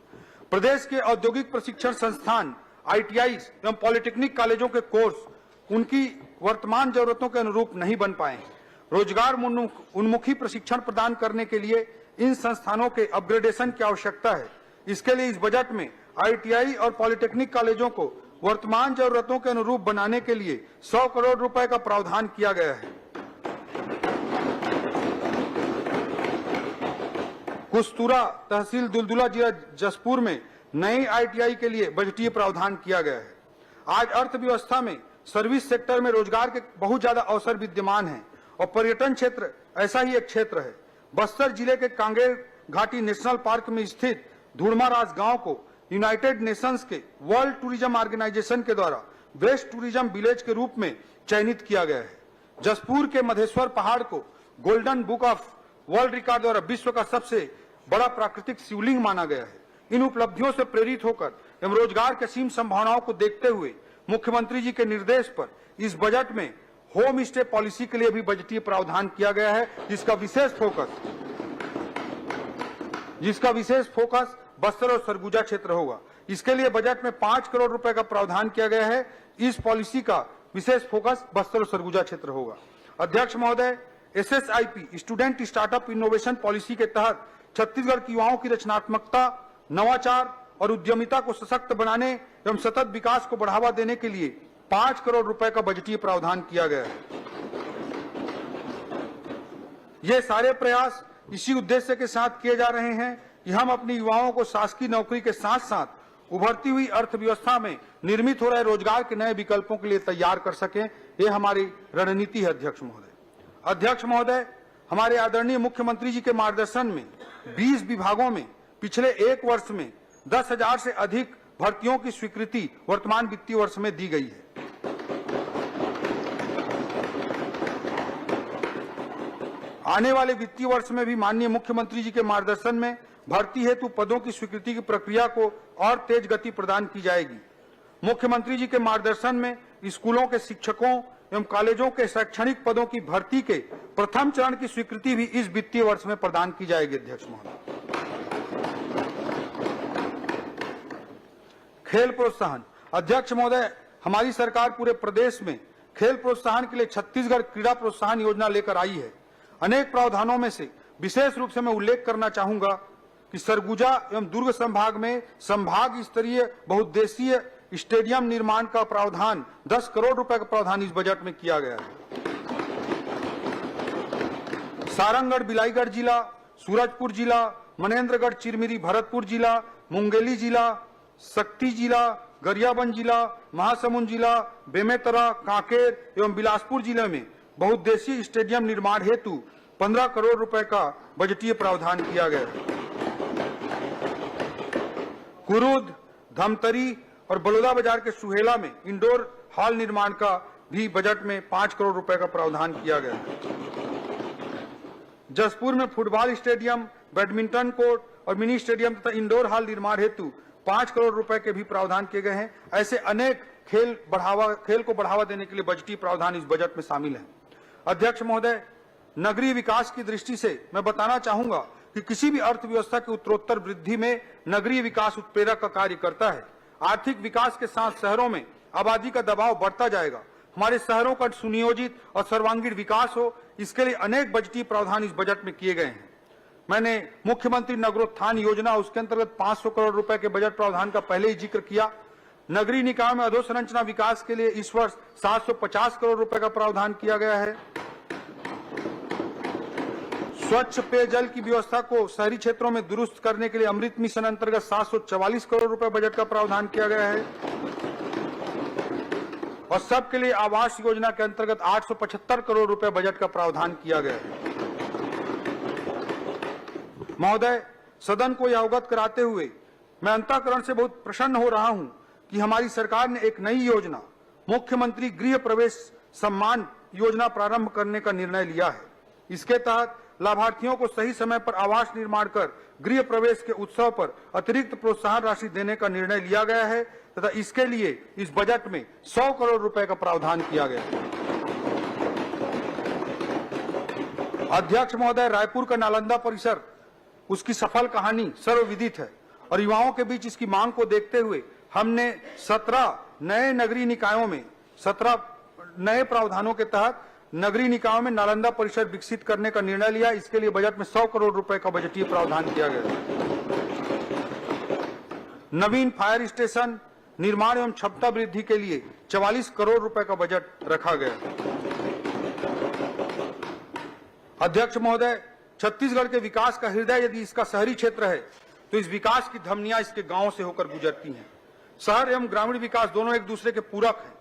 प्रदेश के औद्योगिक प्रशिक्षण संस्थान, आईटीआई एवं पॉलिटेक्निक कॉलेजों के कोर्स उनकी वर्तमान जरूरतों के अनुरूप नहीं बन पाए। रोजगार उन्मुखी प्रशिक्षण प्रदान करने के लिए इन संस्थानों के अपग्रेडेशन की आवश्यकता है। इसके लिए इस बजट में आईटीआई और पॉलिटेक्निक कॉलेजों को वर्तमान जरूरतों के अनुरूप बनाने के लिए 100 करोड़ रुपए का प्रावधान किया गया है। कुस्तुरा तहसील दुलदुला जिला जसपुर में नई आईटीआई के लिए बजटीय प्रावधान किया गया है। आज अर्थव्यवस्था में सर्विस सेक्टर में रोजगार के बहुत ज्यादा अवसर विद्यमान हैं और पर्यटन क्षेत्र ऐसा ही एक क्षेत्र है। बस्तर जिले के कांगेर घाटी नेशनल पार्क में स्थित धुड़माराज गांव को यूनाइटेड नेशंस के वर्ल्ड टूरिज्म ऑर्गेनाइजेशन के द्वारा बेस्ट टूरिज्म विलेज के रूप में चयनित किया गया है। जसपुर के मधेश्वर पहाड़ को golden book of world record द्वारा विश्व का सबसे बड़ा प्राकृतिक शिवलिंग माना गया है। इन उपलब्धियों से प्रेरित होकर एवं रोजगार की असीम संभावनाओं को देखते हुए मुख्यमंत्री जी के निर्देश पर इस बजट में होम स्टे पॉलिसी के लिए भी बजटीय प्रावधान किया गया है, जिसका विशेष फोकस बस्तर और सरगुजा क्षेत्र होगा। इसके लिए बजट में 5 करोड़ रुपए का प्रावधान किया गया है। इस पॉलिसी का विशेष फोकस बस्तर और सरगुजा क्षेत्र होगा। अध्यक्ष महोदय, SSIP student startup innovation policy के तहत छत्तीसगढ़ की युवाओं की रचनात्मकता, नवाचार और उद्यमिता को सशक्त बनाने एवं सतत विकास को बढ़ावा देने के लिए 5 करोड़ रुपए का बजटीय प्रावधान किया गया है। ये सारे प्रयास इसी उद्देश्य के साथ किए जा रहे हैं कि हम अपनी युवाओं को शासकीय नौकरी के साथ साथ उभरती हुई अर्थव्यवस्था में निर्मित हो रहे रोजगार के नए विकल्पों के लिए तैयार कर सकें। ये हमारी रणनीति है। अध्यक्ष महोदय, हमारे आदरणीय मुख्यमंत्री जी के मार्गदर्शन में 20 विभागों में पिछले 1 वर्ष में 10,000 से अधिक भर्तियों की स्वीकृति वर्तमान वित्तीय वर्ष में दी गई है। आने वाले वित्तीय वर्ष में भी माननीय मुख्यमंत्री जी के मार्गदर्शन में भर्ती हेतु पदों की स्वीकृति की प्रक्रिया को और तेज गति प्रदान की जाएगी। मुख्यमंत्री जी के मार्गदर्शन में स्कूलों के शिक्षकों एवं कॉलेजों के शैक्षणिक पदों की भर्ती के प्रथम चरण की स्वीकृति भी इस वित्तीय वर्ष में प्रदान की जाएगी। अध्यक्ष महोदय, खेल प्रोत्साहन। अध्यक्ष महोदय, हमारी सरकार पूरे प्रदेश में खेल प्रोत्साहन के लिए छत्तीसगढ़ क्रीड़ा प्रोत्साहन योजना लेकर आई है। अनेक प्रावधानों में से विशेष रूप से मैं उल्लेख करना चाहूंगा कि सरगुजा एवं दुर्ग संभाग में संभाग स्तरीय बहुउद्देशीय स्टेडियम निर्माण का प्रावधान 10 करोड़ रुपए का प्रावधान इस बजट में किया गया है। सारंगगढ़ बिलाईगढ़ जिला, सूरजपुर जिला, मनेन्द्रगढ़ चिरमिरी भरतपुर जिला, मुंगेली जिला, शक्ति जिला, गरियाबंद जिला, महासमुंद जिला, बेमेतरा, कांकेर एवं बिलासपुर जिले में बहुउद्देशीय स्टेडियम निर्माण हेतु 15 करोड़ रुपए का बजटीय प्रावधान किया गया है। कुरुद, धमतरी और बलौदा बाजार के सुहेला में इंडोर हॉल निर्माण का भी बजट में 5 करोड़ रुपए का प्रावधान किया गया है। जसपुर में फुटबॉल स्टेडियम, बैडमिंटन कोर्ट और मिनी स्टेडियम तथा इंडोर हॉल निर्माण हेतु 5 करोड़ रुपए के भी प्रावधान किए गए हैं। ऐसे अनेक खेल को बढ़ावा देने के लिए बजटीय प्रावधान इस बजट में शामिल हैं। अध्यक्ष महोदय, नगरीय विकास की दृष्टि से मैं बताना चाहूंगा कि किसी भी अर्थव्यवस्था की उत्तरोत्तर वृद्धि में नगरीय विकास उत्प्रेरक का कार्य करता है। आर्थिक विकास के साथ शहरों में आबादी का दबाव बढ़ता जाएगा। हमारे शहरों का सुनियोजित और सर्वांगीण विकास हो, इसके लिए अनेक बजटीय प्रावधान इस बजट में किए गए हैं। मैंने मुख्यमंत्री नगरोत्थान योजना, उसके अंतर्गत 500 करोड़ रुपए के बजट प्रावधान का पहले ही जिक्र किया। नगरीय निकाय में अधोसंरचना विकास के लिए इस वर्ष 750 करोड़ रुपए का प्रावधान किया गया है। स्वच्छ पेयजल की व्यवस्था को शहरी क्षेत्रों में दुरुस्त करने के लिए अमृत मिशन अंतर्गत 744 करोड़ रुपए बजट का प्रावधान किया गया है और सबके लिए आवास योजना के अंतर्गत 875 करोड़ रुपए बजट का प्रावधान किया गया है। महोदय, सदन को यह अवगत कराते हुए मैं अंतःकरण से बहुत प्रसन्न हो रहा हूं कि हमारी सरकार ने एक नई योजना, मुख्यमंत्री गृह प्रवेश सम्मान योजना प्रारंभ करने का निर्णय लिया है। इसके तहत लाभार्थियों को सही समय पर आवास निर्माण कर गृह प्रवेश के उत्सव पर अतिरिक्त प्रोत्साहन राशि देने का निर्णय लिया गया है तथा इसके लिए इस बजट में 100 करोड़ रुपए का प्रावधान किया गया है। अध्यक्ष महोदय, रायपुर का नालंदा परिसर, उसकी सफल कहानी सर्वविदित है और युवाओं के बीच इसकी मांग को देखते हुए हमने 17 नए नगरीय निकायों में 17 नए प्रावधानों के तहत नगरीय निकायों में नालंदा परिसर विकसित करने का निर्णय लिया। इसके लिए बजट में 100 करोड़ रुपए का बजटीय प्रावधान किया गया है। नवीन फायर स्टेशन निर्माण एवं क्षमता वृद्धि के लिए 44 करोड़ रुपए का बजट रखा गया। अध्यक्ष महोदय, छत्तीसगढ़ के विकास का हृदय यदि इसका शहरी क्षेत्र है तो इस विकास की धमनियां इसके गांवों से होकर गुजरती हैं। शहर एवं ग्रामीण विकास दोनों एक दूसरे के पूरक हैं।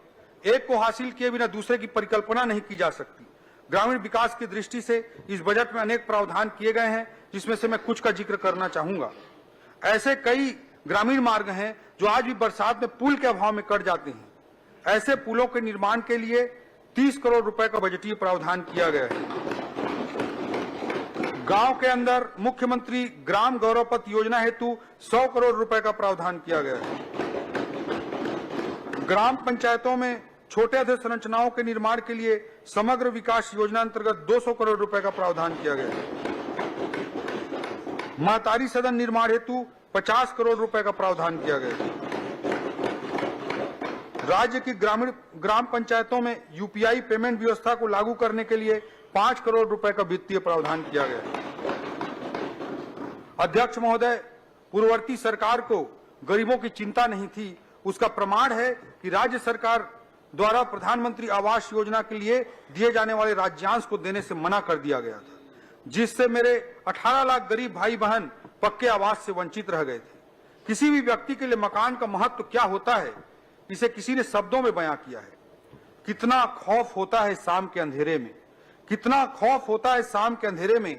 एक को हासिल किए बिना दूसरे की परिकल्पना नहीं की जा सकती। ग्रामीण विकास की दृष्टि से इस बजट में अनेक प्रावधान किए गए हैं, जिसमें से मैं कुछ का जिक्र करना चाहूंगा। ऐसे कई ग्रामीण मार्ग हैं जो आज भी बरसात में पुल के अभाव में कट जाते हैं। ऐसे पुलों के निर्माण के लिए 30 करोड़ रुपए का बजटीय प्रावधान किया गया है। गांव के अंदर मुख्यमंत्री ग्राम गौरव पथ योजना हेतु 100 करोड़ रुपए का प्रावधान किया गया है। ग्राम पंचायतों में छोटे अधोसंरचनाओं के निर्माण के लिए समग्र विकास योजना अंतर्गत 200 करोड़ रुपए का प्रावधान किया गया है। महतारी सदन निर्माण हेतु 50 करोड़ रुपए का प्रावधान किया गया है। राज्य की ग्राम पंचायतों में यूपीआई पेमेंट व्यवस्था को लागू करने के लिए 5 करोड़ रुपए का वित्तीय प्रावधान किया गया है। अध्यक्ष महोदय, पूर्ववर्ती सरकार को गरीबों की चिंता नहीं थी, उसका प्रमाण है कि राज्य सरकार द्वारा प्रधानमंत्री आवास योजना के लिए दिए जाने वाले राज्यांश को देने से मना कर दिया गया था, जिससे मेरे 18 लाख गरीब भाई बहन पक्के आवास से वंचित रह गए थे। किसी भी व्यक्ति के लिए मकान का महत्व क्या होता है, इसे किसी ने शब्दों में बयां किया है। कितना खौफ होता है शाम के अंधेरे में, कितना खौफ होता है शाम के अंधेरे में,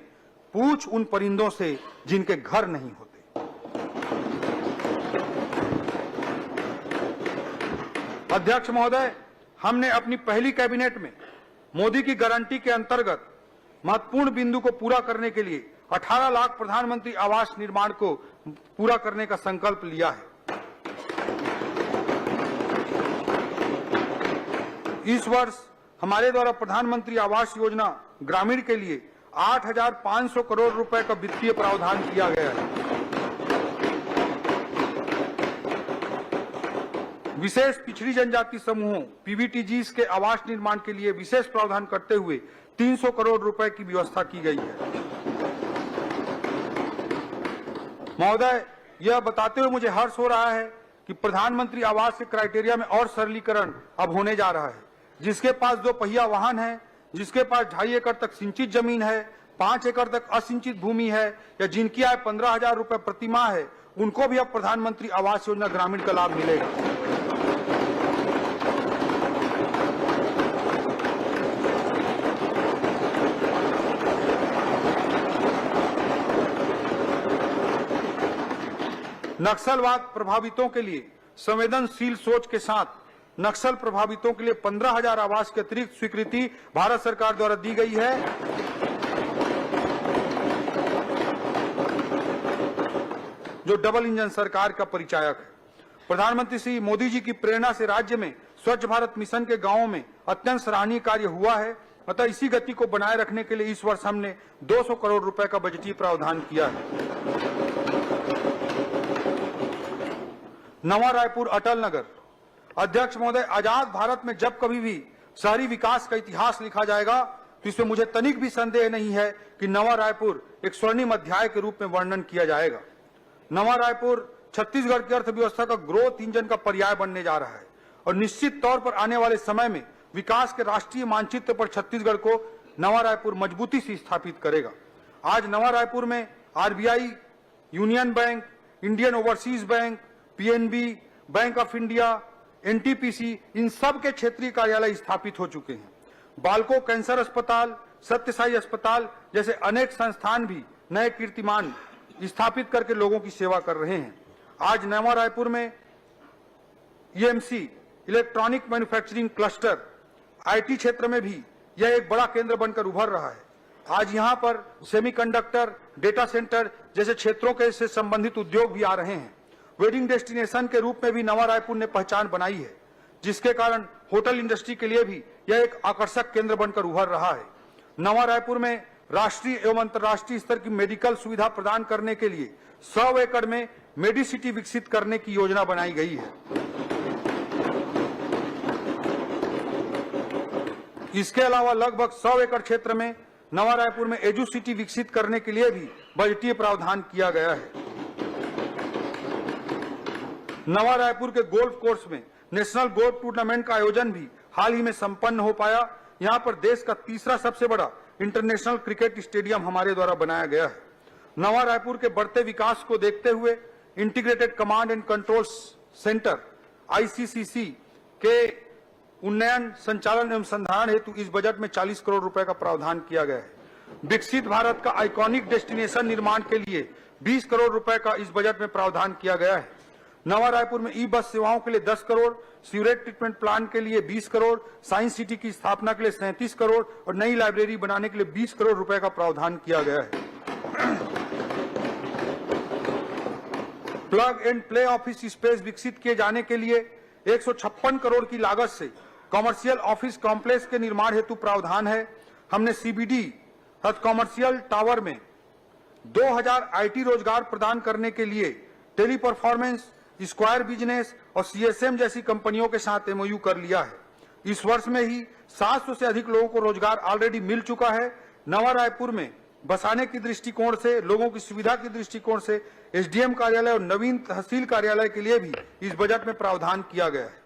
पूछ उन परिंदों से जिनके घर नहीं होते। अध्यक्ष महोदय, हमने अपनी पहली कैबिनेट में मोदी की गारंटी के अंतर्गत महत्वपूर्ण बिंदु को पूरा करने के लिए 18 लाख प्रधानमंत्री आवास निर्माण को पूरा करने का संकल्प लिया है। इस वर्ष हमारे द्वारा प्रधानमंत्री आवास योजना ग्रामीण के लिए 8,500 करोड़ रुपए का वित्तीय प्रावधान किया गया है। विशेष पिछड़ी जनजाति समूहों पीवीटीजीज के आवास निर्माण के लिए विशेष प्रावधान करते हुए 300 करोड़ रुपए की व्यवस्था की गई है। महोदय, यह बताते हुए मुझे हर्ष हो रहा है कि प्रधानमंत्री आवास के क्राइटेरिया में और सरलीकरण अब होने जा रहा है। जिसके पास 2 पहिया वाहन है, जिसके पास 2.5 एकड़ तक सिंचित जमीन है, 5 एकड़ तक असिंचित भूमि है या जिनकी आय 15,000 रुपए प्रति माह है, उनको भी अब प्रधानमंत्री आवास योजना ग्रामीण का लाभ मिलेगा। नक्सलवाद प्रभावितों के लिए संवेदनशील सोच के साथ नक्सल प्रभावितों के लिए 15,000 आवास की अतिरिक्त स्वीकृति भारत सरकार द्वारा दी गई है। जो डबल इंजन सरकार का परिचायक है। प्रधानमंत्री श्री मोदी जी की प्रेरणा से राज्य में स्वच्छ भारत मिशन के गांवों में अत्यंत सराहनीय कार्य हुआ है। अतः इसी गति को बनाए रखने के लिए इस वर्ष हमने 200 करोड़ रुपए का बजटीय प्रावधान किया है। नवा रायपुर अटल नगर। अध्यक्ष महोदय, आजाद भारत में जब कभी भी शहरी विकास का इतिहास लिखा जाएगा तो इसमें मुझे तनिक भी संदेह नहीं है कि नवा रायपुर एक स्वर्णिम अध्याय के रूप में वर्णन किया जाएगा। नवा रायपुर छत्तीसगढ़ की अर्थव्यवस्था का ग्रोथ इंजन का पर्याय बनने जा रहा है और निश्चित तौर पर आने वाले समय में विकास के राष्ट्रीय मानचित्र पर छत्तीसगढ़ को नवा रायपुर मजबूती से स्थापित करेगा। आज नवा रायपुर में RBI, Union Bank, Indian Overseas Bank, PNB, Bank of India, NTPC, इन सब के क्षेत्रीय कार्यालय स्थापित हो चुके हैं। बालको कैंसर अस्पताल, सत्यसाई अस्पताल जैसे अनेक संस्थान भी नए कीर्तिमान स्थापित करके लोगों की सेवा कर रहे हैं। आज नवा रायपुर में EMC, electronic manufacturing cluster, IT क्षेत्र में भी यह एक बड़ा केंद्र बनकर उभर रहा है। आज यहां पर सेमीकंडक्टर, डेटा सेंटर जैसे क्षेत्रों के से संबंधित उद्योग भी आ रहे हैं। वेडिंग डेस्टिनेशन के रूप में भी नवा रायपुर ने पहचान बनाई है, जिसके कारण होटल इंडस्ट्री के लिए भी यह एक आकर्षक केंद्र बनकर उभर रहा है। नवा रायपुर में राष्ट्रीय एवं अंतर्राष्ट्रीय स्तर की मेडिकल सुविधा प्रदान करने के लिए 100 एकड़ में मेडिसिटी विकसित करने की योजना बनाई गई है। इसके अलावा लगभग 100 एकड़ क्षेत्र में नवा रायपुर में एजुसिटी विकसित करने के लिए भी बजटीय प्रावधान किया गया है। नवा रायपुर के गोल्फ कोर्स में नेशनल गोल्फ टूर्नामेंट का आयोजन भी हाल ही में संपन्न हो पाया। यहां पर देश का तीसरा सबसे बड़ा इंटरनेशनल क्रिकेट स्टेडियम हमारे द्वारा बनाया गया है। नवा रायपुर के बढ़ते विकास को देखते हुए integrated command and control centre ICCC के उन्नयन, संचालन एवं संधारण हेतु इस बजट में 40 करोड़ रुपए का प्रावधान किया गया है। विकसित भारत का आइकॉनिक डेस्टिनेशन निर्माण के लिए 20 करोड़ रुपए का इस बजट में प्रावधान किया गया है। नवा रायपुर में ई बस सेवाओं के लिए 10 करोड़, सीवरेज ट्रीटमेंट प्लांट के लिए 20 करोड़, साइंस सिटी की स्थापना के लिए 37 करोड़ और नई लाइब्रेरी बनाने के लिए 20 करोड़ रुपए का प्रावधान किया गया है। Plug and play office space विकसित किए जाने के लिए 156 करोड़ की लागत से कॉमर्शियल ऑफिस कॉम्प्लेक्स के निर्माण हेतु प्रावधान है। हमने सीबीडी कॉमर्शियल टावर में 2000 आईटी रोजगार प्रदान करने के लिए टेली परफॉर्मेंस, स्क्वायर बिजनेस और सीएसएम जैसी कंपनियों के साथ एमओयू कर लिया है। इस वर्ष में ही 700 से अधिक लोगों को रोजगार ऑलरेडी मिल चुका है। नवा रायपुर में बसाने की दृष्टिकोण से, लोगों की सुविधा की दृष्टिकोण से एसडीएम कार्यालय और नवीन तहसील कार्यालय के लिए भी इस बजट में प्रावधान किया गया है।